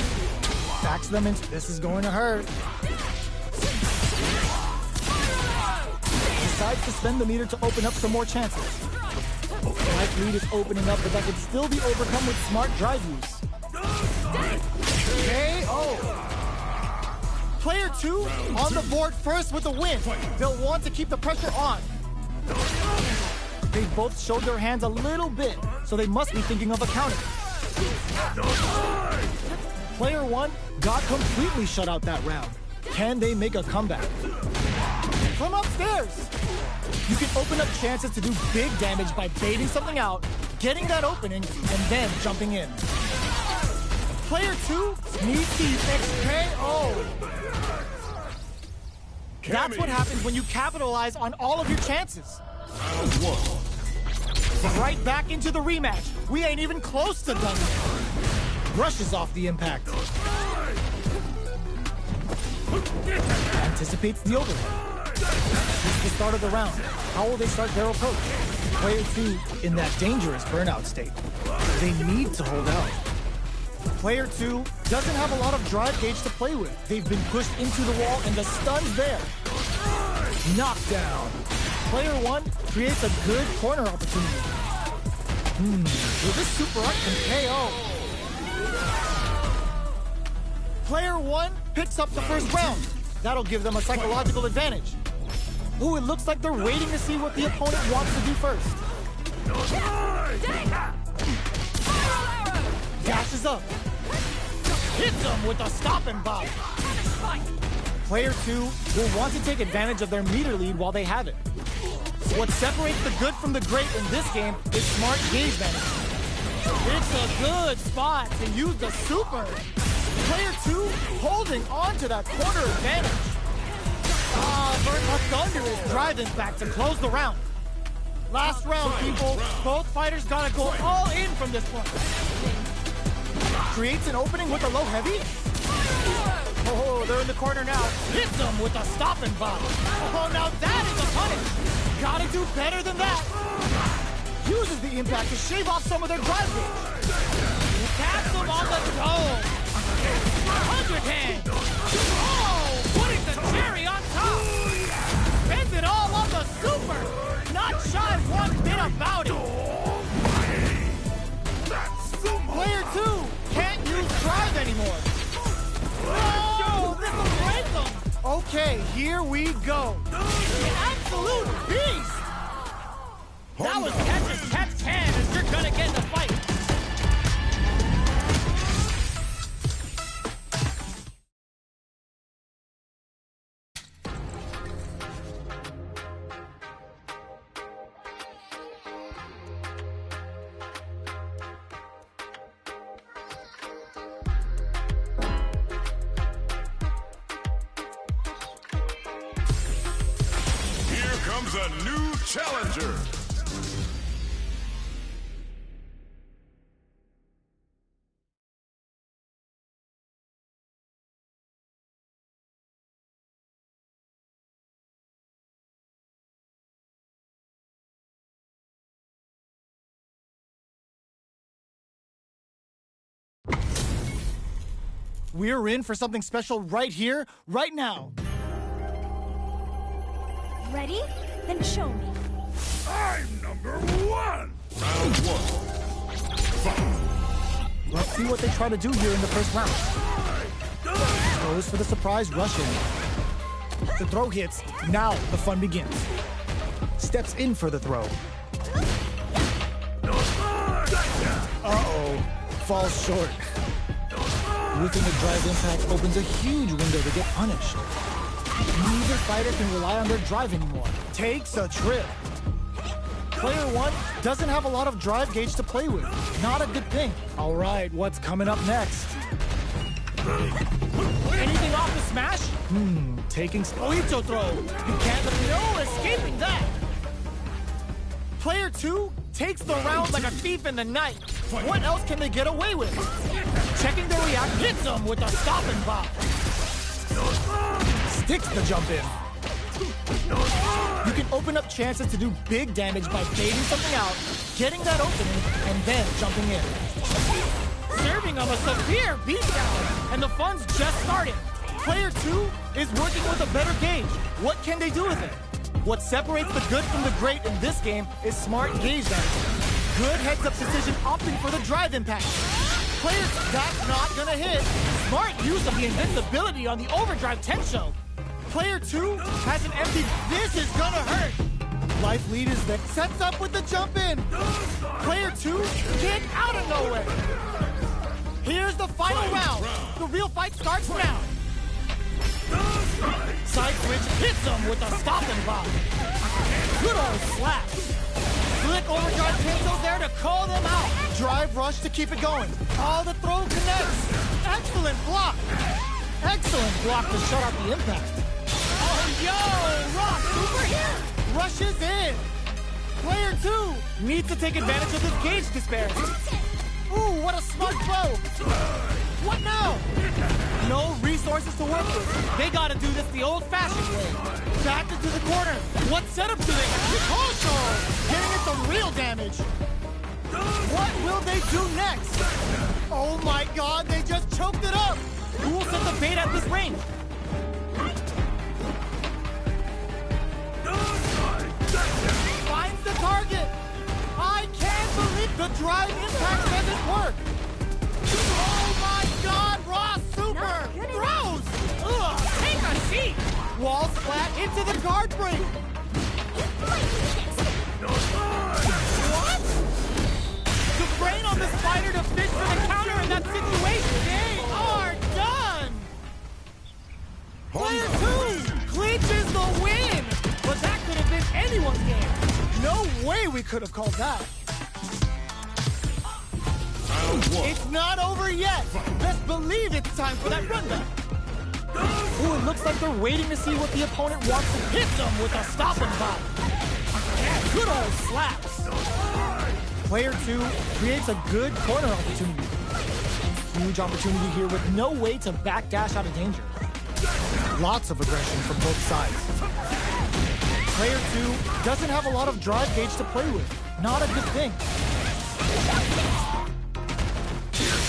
Backs them into this is going to hurt. Decides to spend the meter to open up some more chances. Life lead is opening up, but that could still be overcome with smart drive use. KO! Player 2 on the board first with the win. They'll want to keep the pressure on. They both showed their hands a little bit, so they must be thinking of a counter. Player 1 got completely shut out that round. Can they make a comeback? From upstairs! You can open up chances to do big damage by baiting something out, getting that opening, and then jumping in. Player 2 needs the XKO. That's what happens when you capitalize on all of your chances. Round one. Right back into the rematch. We ain't even close to done yet. Brushes off the impact. Anticipates the overhead. This is the start of the round. How will they start their approach? Player 2 in that dangerous burnout state. They need to hold out. Player 2 doesn't have a lot of drive gauge to play with. They've been pushed into the wall and the stun's there. Knockdown. Player 1 creates a good corner opportunity. Will this super art can KO? Player 1 picks up the first round. That'll give them a psychological advantage. Ooh, it looks like they're waiting to see what the opponent wants to do first. dashes up. Hits him with a stop and bop. Player 2 will want to take advantage of their meter lead while they have it. What separates the good from the great in this game is smart gauge management. It's a good spot to use the super. Player 2 holding on to that corner advantage. Thunder is driving back to close the round. Last round, people. Both fighters gotta go all in from this point. Creates an opening with a low heavy. Oh, they're in the corner now. Hits them with a stop and bop. Oh, now that is a punish. Gotta do better than that. Uses the impact to shave off some of their drive gauge. Taps them on the dome. 100 hand. Oh, putting the cherry on top. Spends it all on the super. Not shy one bit about it. Player 2 can't use drive anymore. Oh, this will break them. Okay, here we go. The absolute beast. That was catch as catch can as you're gonna get in the fight. Comes a new challenger. We're in for something special right here, right now. Ready? Then show me. I'm number 1. Round 1. Fight. Let's see what they try to do here in the first round. Goes for the surprise rush in. The throw hits. Now the fun begins. Steps in for the throw. Uh-oh. Falls short. Whipping the drive impact opens a huge window to get punished. Neither fighter can rely on their drive anymore. Takes a trip. Player 1 doesn't have a lot of drive gauge to play with. Not a good thing. All right, what's coming up next? Anything off the smash? Taking Stoicho throw. You can't let no escaping that. Player 2 takes the round like a thief in the night. What else can they get away with? Checking their react, hits them with a stop and bop. Sticks the jump in. You can open up chances to do big damage by baiting something out, getting that opening, and then jumping in. Serving them a severe beatdown, and the fun's just starting. Player 2 is working with a better gauge. What can they do with it? What separates the good from the great in this game is smart gauge management. Good heads-up decision opting for the drive impact. Player, that's not gonna hit. Smart use of the invincibility on the overdrive Tensho. Player 2 has an empty, this is gonna hurt. Life lead is that sets up with the jump in. Player 2 kick out of nowhere. Here's the final round. The real fight starts now. Side switch hits him with a stop and bop. Good old slap. Slick overdrive Tenso's there to call them out. Drive rush to keep it going. All the throw connects. Excellent block. Excellent block to shut out the impact. Oh, yo, Rock super here. Rushes in. Player 2 needs to take advantage of this gauge disparity. Ooh, what a smart throw. What now? No resources to work with. They gotta do this the old-fashioned way. Back into the corner. What setup do they have? Also, getting it some real damage. What will they do next? Oh my god, they just choked it up. Who will set the bait at this range? Finds the target. I can't believe the drive impact doesn't work. Oh my god, Raw Super! Throws! Ugh, take a seat! Walls flat into the guard break! What? The brain on the spider to fish for the counter Player 2 clinches the win! But that could have been anyone's game. No way we could have called that. It's not over yet. Best believe it's time for that runback. Ooh, it looks like they're waiting to see what the opponent wants to hit them with a stop and pop. Yeah, good old slaps. Player 2 creates a good corner opportunity. Huge opportunity here with no way to backdash out of danger. Lots of aggression from both sides. Player 2 doesn't have a lot of drive gauge to play with. Not a good thing.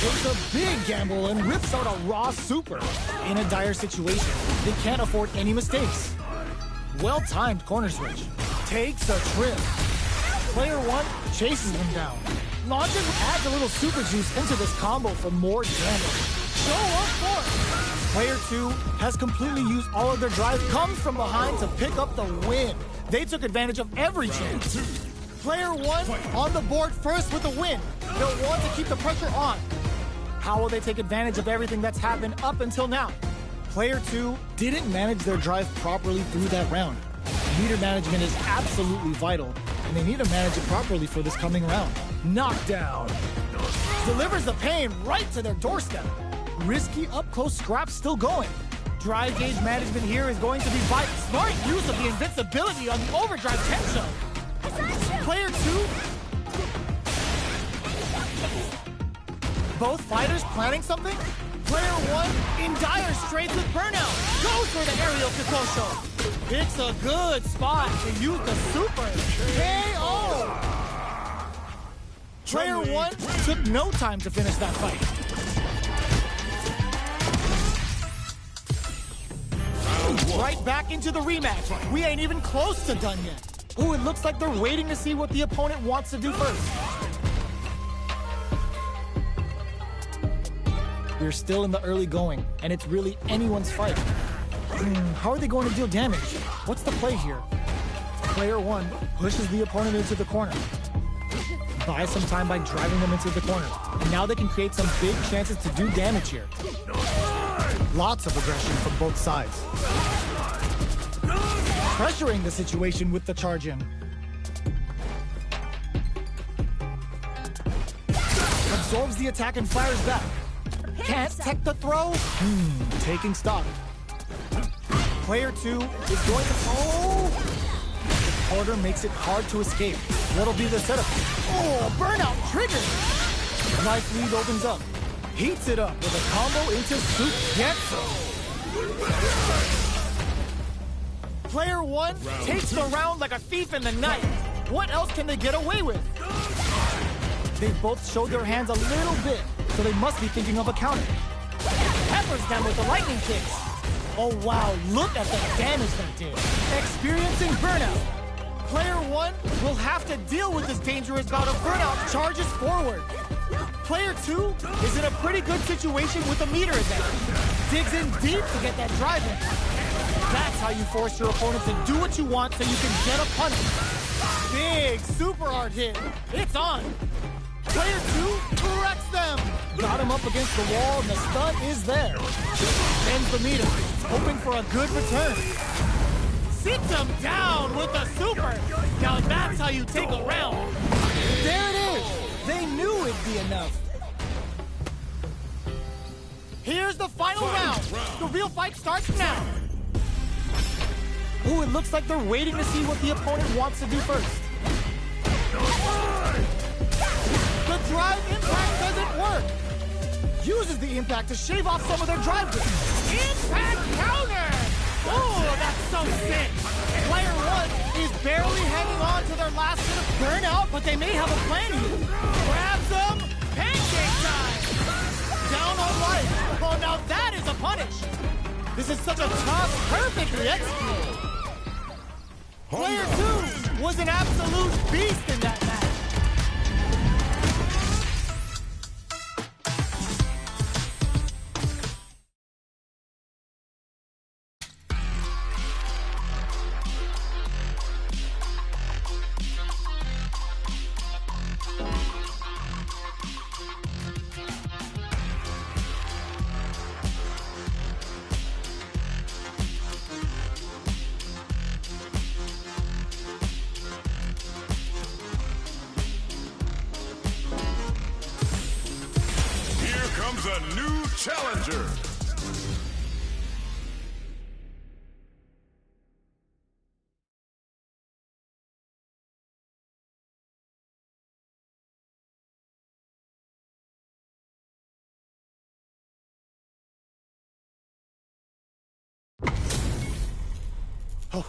It's a big gamble and rips out a raw super. In a dire situation, they can't afford any mistakes. Well-timed corner switch. Takes a trip. Player 1 chases him down. Launches adds a little super juice into this combo for more damage. Show up for it. Player 2 has completely used all of their drive, comes from behind to pick up the win. They took advantage of every chance. Player 1 on the board first with a win. They'll want to keep the pressure on. How will they take advantage of everything that's happened up until now? Player 2 didn't manage their drive properly through that round. Meter management is absolutely vital, and they need to manage it properly for this coming round. Knockdown. Delivers the pain right to their doorstep. Risky up-close scraps still going. Drive gauge management here is going to be vital. Smart use of the invincibility on the overdrive tension. Player 2. Both fighters planning something? Player 1 in dire straits with burnout. Goes for the aerial Kikosho. Picks a good spot to use the super. KO! Player 1 took no time to finish that fight. Right back into the rematch. We ain't even close to done yet. Ooh, it looks like they're waiting to see what the opponent wants to do first. We're still in the early going, and it's really anyone's fight. How are they going to deal damage? What's the play here? Player 1 pushes the opponent into the corner. Buys some time by driving them into the corner. And now they can create some big chances to do damage here. Lots of aggression from both sides. Pressuring the situation with the charge in. Absorbs the attack and fires back. Can't tech the throw? Taking stock. Player 2 is going to... Oh! The corner makes it hard to escape. That'll be the setup. Oh, burnout triggered! Life lead opens up. Heats it up with a combo into Sugetsu. Player 1 takes the round like a thief in the night. What else can they get away with? They've both showed their hands a little bit, so they must be thinking of a counter. Peppers them with the lightning kicks. Oh wow, look at the damage that did. Experiencing burnout. Player 1 will have to deal with this dangerous bout of burnout. Charges forward. Player 2 is in a pretty good situation with a meter advantage. Digs in deep to get that drive in. That's how you force your opponent to do what you want so you can get a punish. Big super hard hit. It's on. Player 2 wrecks them. Got him up against the wall and the stun is there. Ends the meter, hoping for a good return. Sits him down with the super. Now that's how you take a round. There it is. They knew it'd be enough. Here's the final round. The real fight starts now. Ooh, it looks like they're waiting to see what the opponent wants to do first. The drive impact doesn't work. Uses the impact to shave off some of their drive gain. Impact counter! Oh, that's so sick. Player 1 is barely hanging on to their last bit of burnout, but they may have a plan here. Grabs them, pancake time! Down on life. Oh, now that is a punish. This is such a tough, perfectly executed. Player 2 was an absolute beast in that match. comes a new challenger.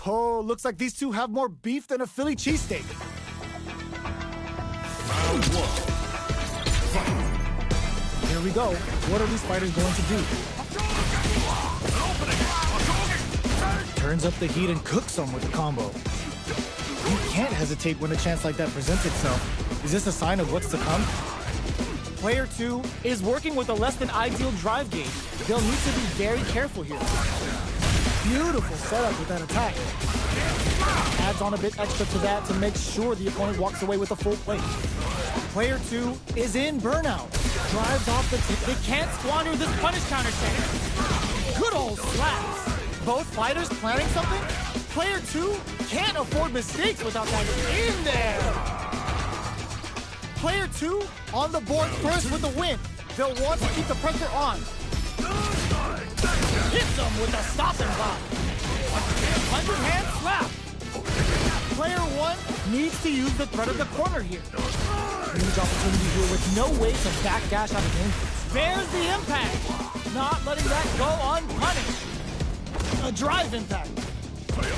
Oh, looks like these two have more beef than a Philly cheesesteak. Round one. Fight. Here we go. What are these fighters going to do? Turns up the heat and cooks some with the combo. You can't hesitate when a chance like that presents itself. Is this a sign of what's to come? Player 2 is working with a less than ideal drive gauge. They'll need to be very careful here. Beautiful setup with that attack. Adds on a bit extra to that to make sure the opponent walks away with a full plate. Player 2 is in burnout. Drives off the tip. They can't squander this punish counter set. Good old slaps. Both fighters planning something? Player 2 can't afford mistakes without that in there. Player 2 on the board first with the win. They'll want to keep the pressure on. Hits them with a stopping block. 100-hand slap. Player 1 needs to use the threat of the corner here. Huge opportunity here with no way to backdash out of game. There's the impact. Not letting that go unpunished. A drive impact.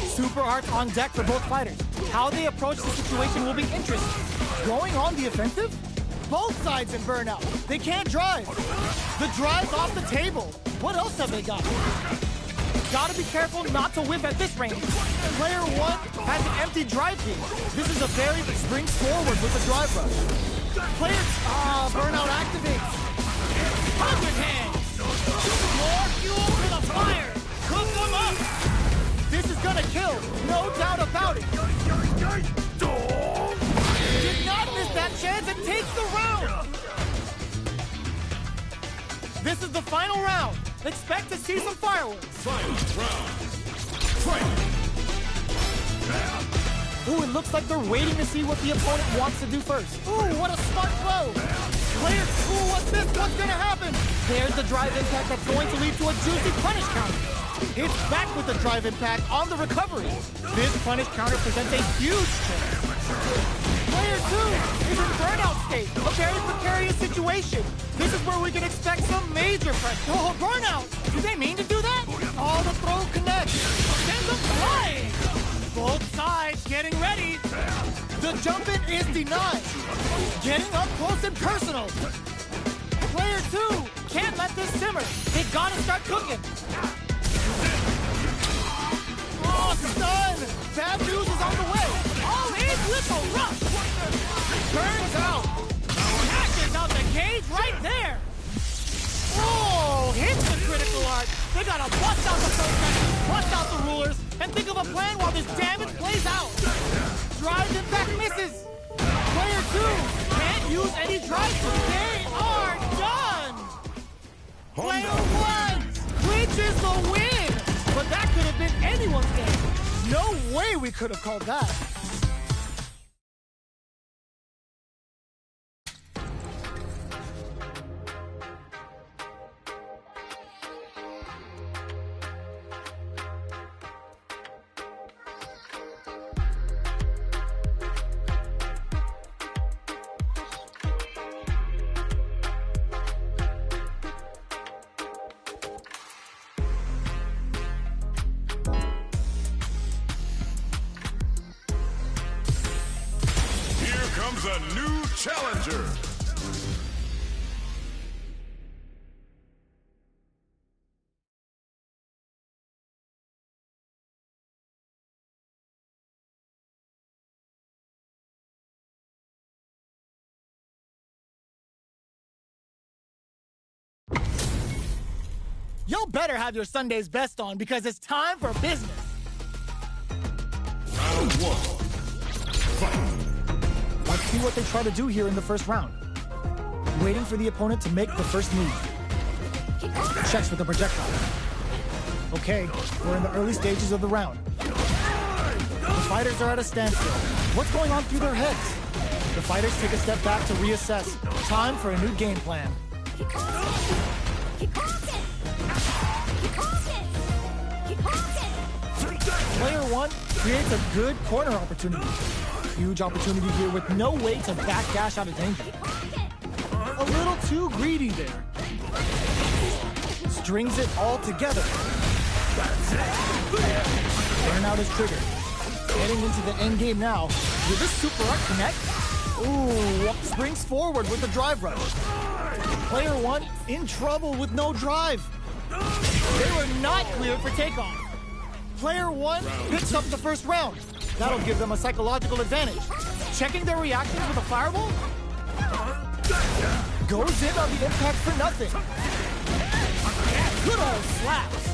Super arts on deck for both fighters. How they approach the situation will be interesting. Going on the offensive? Both sides in burnout. They can't drive. The drive's off the table. What else have they got? Gotta be careful not to whip at this range. Player 1 has an empty drive gauge. This is a very springs forward with the drive rush. Player burnout activates. 100 hands. More fuel to the fire. Cook them up. This is gonna kill, no doubt about it. Did not miss that chance and takes the round. This is the final round. Expect to see some fireworks. Final round. Fight. Ooh, it looks like they're waiting to see what the opponent wants to do first. Ooh, what a smart blow. Player 2, what's this? What's gonna happen? There's the drive impact that's going to lead to a juicy punish counter. Hits back with the drive impact on the recovery. This punish counter presents a huge chance. Player 2 is in burnout state, a very precarious situation. This is where we can expect some major pressure. Oh, burnout! Did they mean to do that? Oh, the throw connects. Sends them flying. Both sides getting ready. The jump in is denied. Getting up close and personal. Player 2 can't let this simmer. They gotta start cooking. Oh, stun! Bad news is on the way. All in with a rush. Turns out. Catches out the cage right there. Oh, hits the critical art. They gotta bust out the protectors, bust out the rulers, and think of a plan while this damage plays out. Drive impact misses. Player 2 can't use any drive. They are done. Player 1 clinches the win. But that could have been anyone's game. No way we could have called that. Comes a new challenger. Y'all better have your Sunday's best on because it's time for business. Round 1. Fight. Let's see what they try to do here in the first round. Waiting for the opponent to make the first move. Checks with the projectile. Okay, we're in the early stages of the round. The fighters are at a standstill. What's going on through their heads? The fighters take a step back to reassess. Time for a new game plan. Player 1 creates a good corner opportunity. Huge opportunity here with no way to backdash out of danger. A little too greedy there. Strings it all together. Burnout is triggered. Heading into the end game now. Will this super art connect? Ooh, springs forward with the drive rush. Player 1 in trouble with no drive. They were not cleared for takeoff. Player 1 picks up the first round. That'll give them a psychological advantage. Checking their reactions with a fireball? Goes in on the impact for nothing. Good old slaps.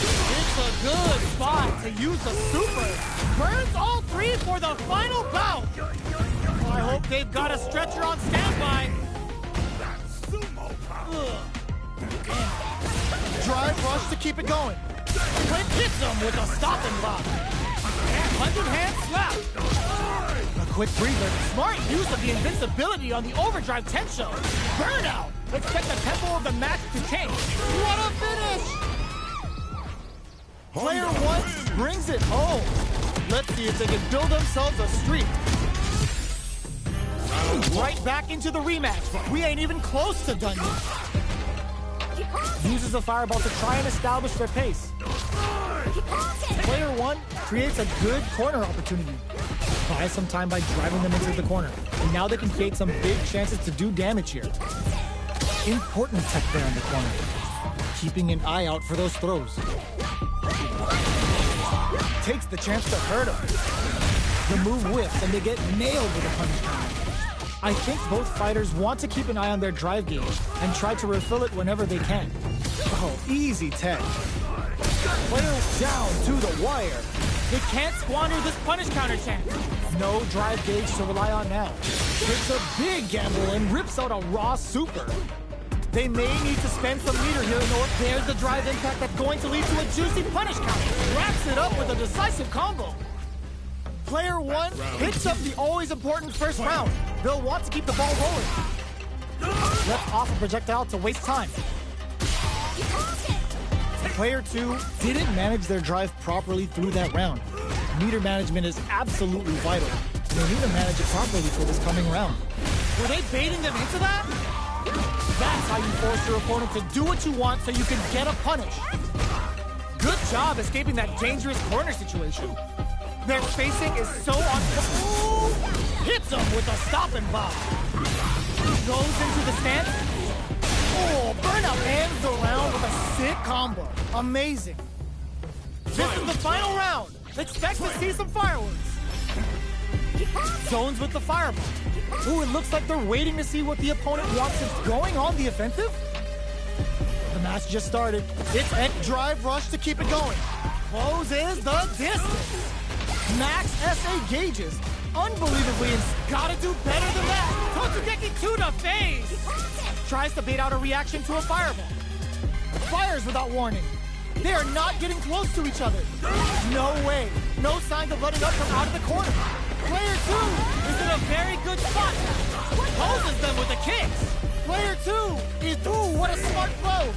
It's a good spot to use the super. Burns all three for the final bout. I hope they've got a stretcher on standby. Drive rush to keep it going. Quick hits him with a stop and block. Hand slap. A quick breather. Smart use of the invincibility on the overdrive tension. Burnout. Expect the tempo of the match to change. What a finish! Player 1 brings it home. Let's see if they can build themselves a streak. Right back into the rematch. We ain't even close to done yet. Uses a fireball to try and establish their pace. Player 1 creates a good corner opportunity. Buys some time by driving them into the corner. And now they can create some big chances to do damage here. Important tech there in the corner. Keeping an eye out for those throws. Takes the chance to hurt him. The move whiffs and they get nailed with a punish counter. I think both fighters want to keep an eye on their drive gauge and try to refill it whenever they can. Oh, easy tech. Player down to the wire. They can't squander this punish counter chance. No drive gauge to rely on now. Takes a big gamble and rips out a raw super. They may need to spend some meter here in order. There's the drive impact that's going to lead to a juicy punish counter. Wraps it up with a decisive combo. Player 1 picks up the always important first round. They'll want to keep the ball rolling. Left off a projectile to waste time. Player 2 didn't manage their drive properly through that round. Meter management is absolutely vital. They need to manage it properly for this coming round. Were they baiting them into that? That's how you force your opponent to do what you want so you can get a punish. Good job escaping that dangerous corner situation. Their spacing is so on... Ooh! Hits him with a stop and block. Goes into the stance. Oh, Burnout ends the round with a sick combo. Amazing. This is the final round. Expect to see some fireworks. Zones with the fireball. Ooh, it looks like they're waiting to see what the opponent wants. It's going on the offensive. The match just started. It's a drive rush to keep it going. Closes the distance. Max SA gauges. Unbelievably, it's gotta do better than that. Totsugeki to the face. Tries to bait out a reaction to a fireball. Fires without warning. They are not getting close to each other. No way. No signs of letting up from out of the corner. Player 2 is in a very good spot. Poses them with the kicks. Player 2 is, ooh, what a smart throw.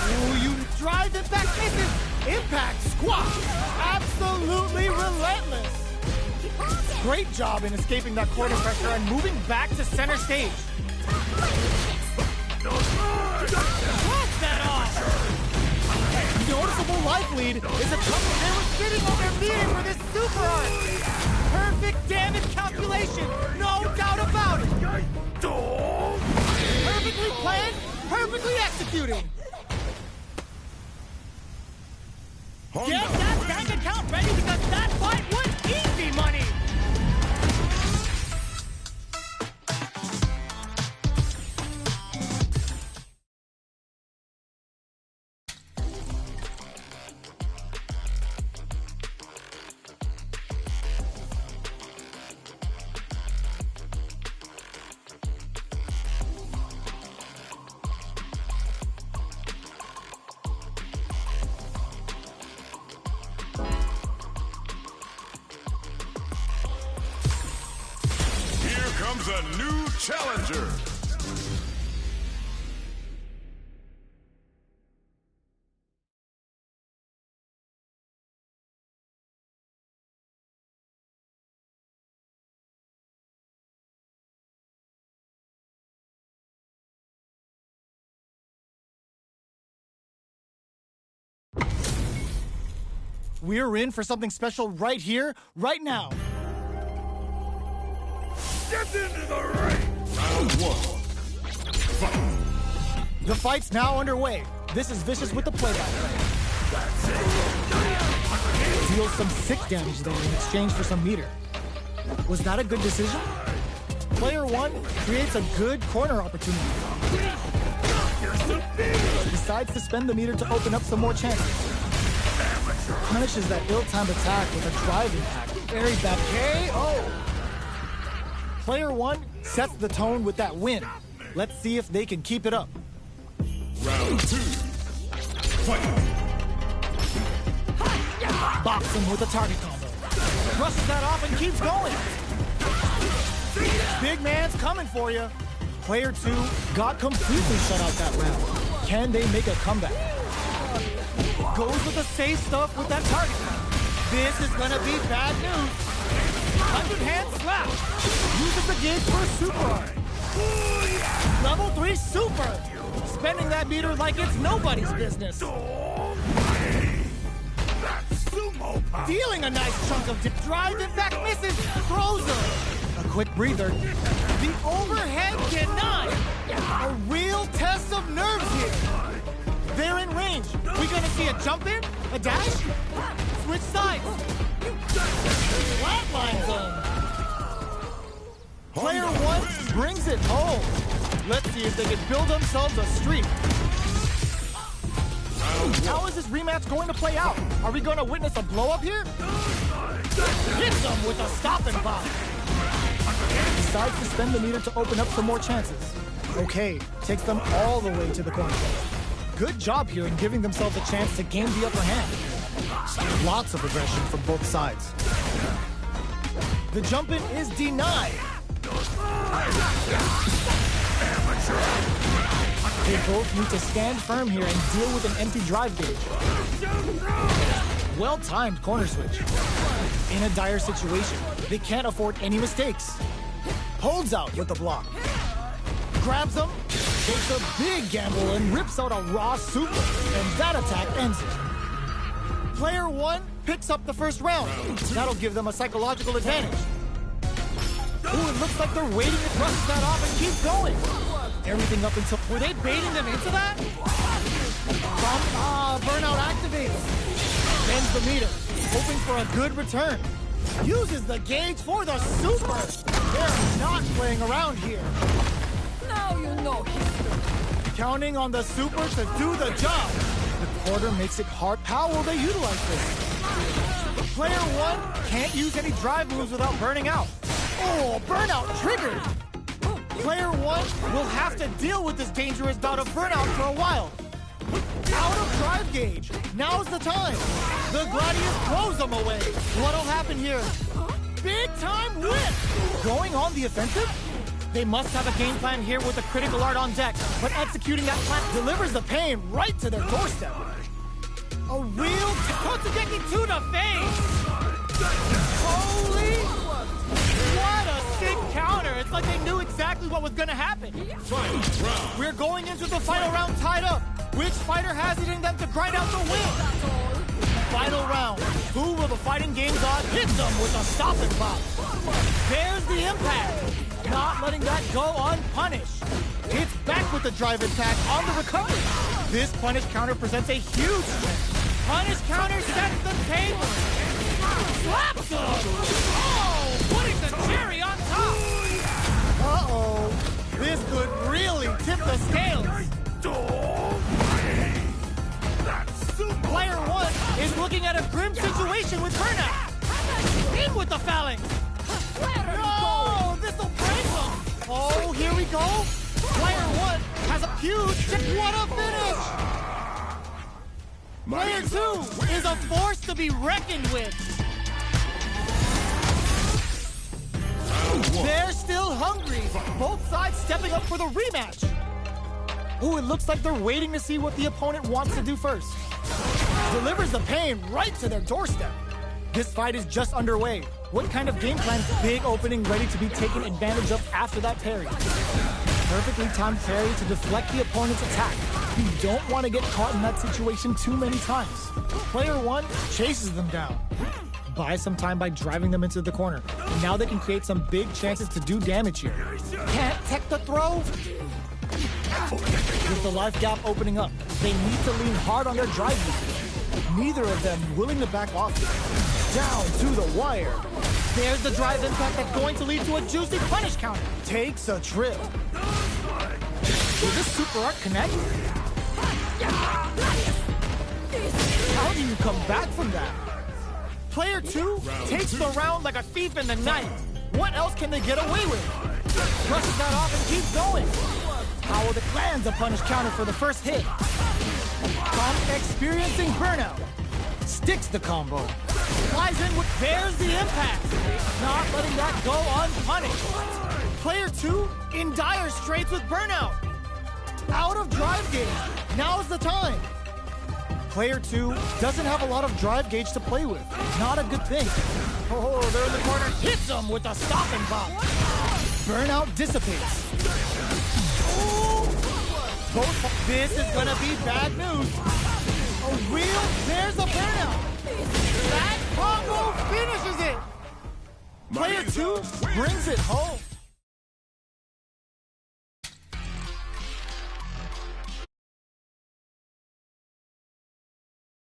Ooh, you drive impact misses. Impact squash. Absolutely relentless. Great job in escaping that corner pressure and moving back to center stage. What's that off? Noticeable life lead is a couple they were sitting on their feet for this super art. Perfect damage calculation, no doubt about it. Perfectly planned, perfectly executed. Get that bank account ready because that fight was easy money. Comes a new challenger. We're in for something special right here, right now. Get into the ring! Round 1. Fight! The fight's now underway. This is Vicious with the play-by-play. Deals some sick damage there in exchange for some meter. Was that a good decision? Player 1 creates a good corner opportunity. Decides to spend the meter to open up some more chances. Punishes that ill-timed attack with a drive impact. Very bad KO. Player 1 sets the tone with that win. Let's see if they can keep it up. Round 2. Fight! Box him with a target combo. Brushes that off and keeps going. Big man's coming for you. Player 2 got completely shut out that round. Can they make a comeback? Goes with the safe stuff with that target combo. This is gonna be bad news. 100-hand slap. Uses the gauge for a super art. Level 3 super. Spending that meter like it's nobody's business. Dealing a nice chunk of drive, in fact misses, throws him. A quick breather. The overhead denied. A real test of nerves here. They're in range. We gonna see a jump in? A dash? Switch sides. Flatline zone. Player 1 brings it home. Let's see if they can build themselves a streak. How is this rematch going to play out? Are we going to witness a blow-up here? Hits them with a stop and pop. Decides to spend the meter to open up some more chances. Okay, takes them all the way to the corner. Good job here in giving themselves a chance to gain the upper hand. Lots of aggression from both sides. The jump-in is denied. They both need to stand firm here and deal with an empty drive gauge. Well-timed corner switch. In a dire situation, they can't afford any mistakes. Holds out with the block. Grabs them, takes a big gamble and rips out a raw super, and that attack ends it. Player 1 picks up the first round. That'll give them a psychological advantage. Ooh, it looks like they're waiting to brush that off and keep going. Everything up until... Were they baiting them into that? Burnout activates. Bends the meter, hoping for a good return. Uses the gauge for the super. They're not playing around here. Now you know history. Counting on the super to do the job. The quarter makes it hard. How will they utilize this? Player 1 can't use any drive moves without burning out. Oh, burnout triggered. Player 1 will have to deal with this dangerous bout of burnout for a while. Out of drive gauge. Now's the time. The Gladius throws them away. What'll happen here? Big time whip. Going on the offensive? They must have a game plan here with a critical art on deck, but executing that plan delivers the pain right to their doorstep. A real Kotsugeki to the face. Holy... What a sick counter! It's like they knew exactly what was gonna happen. We're going into the final round tied up. Which fighter has it in them to grind out the win? Final round. Who will the fighting game god hit them with a stop and pop? There's the impact. Not letting that go unpunished. It's back with the drive attack on the recovery. This punish counter presents a huge threat. Punish counter sets the table. Slaps him! Oh, putting the cherry on top! Uh-oh. This could really tip the scales. Player 1 is looking at a grim situation with burnout. In with the phalanx. No, this'll break them. Oh, here we go. Player 1 has a huge... What a finish! Player 2 is a force to be reckoned with. They're still hungry. Both sides stepping up for the rematch. Ooh, it looks like they're waiting to see what the opponent wants to do first. Delivers the pain right to their doorstep. This fight is just underway. What kind of game plan? Big opening ready to be taken advantage of after that parry. perfectly timed parry to deflect the opponent's attack. You don't want to get caught in that situation too many times. Player 1 chases them down. Buys some time by driving them into the corner. And now they can create some big chances to do damage here. Can't tech the throw? With the life gap opening up, they need to lean hard on their drive usage. Neither of them willing to back off. Down to the wire. There's the drive impact that's going to lead to a juicy punish counter. Takes a trip. Will this super art connect? How do you come back from that? Player 2 takes the round like a thief in the night. What else can they get away with? Brushes that off and keeps going. Howard lands a punish counter for the first hit. Tom experiencing burnout. Sticks the combo. Flies in with, there's the impact. Not letting that go unpunished. Player 2 in dire straits with burnout. Out of drive gauge. Now's the time. Player 2 doesn't have a lot of drive gauge to play with. Not a good thing. Oh, they're in the corner. Hits them with a stop and pop. Burnout dissipates. Ooh. This is gonna be bad news. A real, there's a burnout. That combo finishes it. Player 2 brings it home.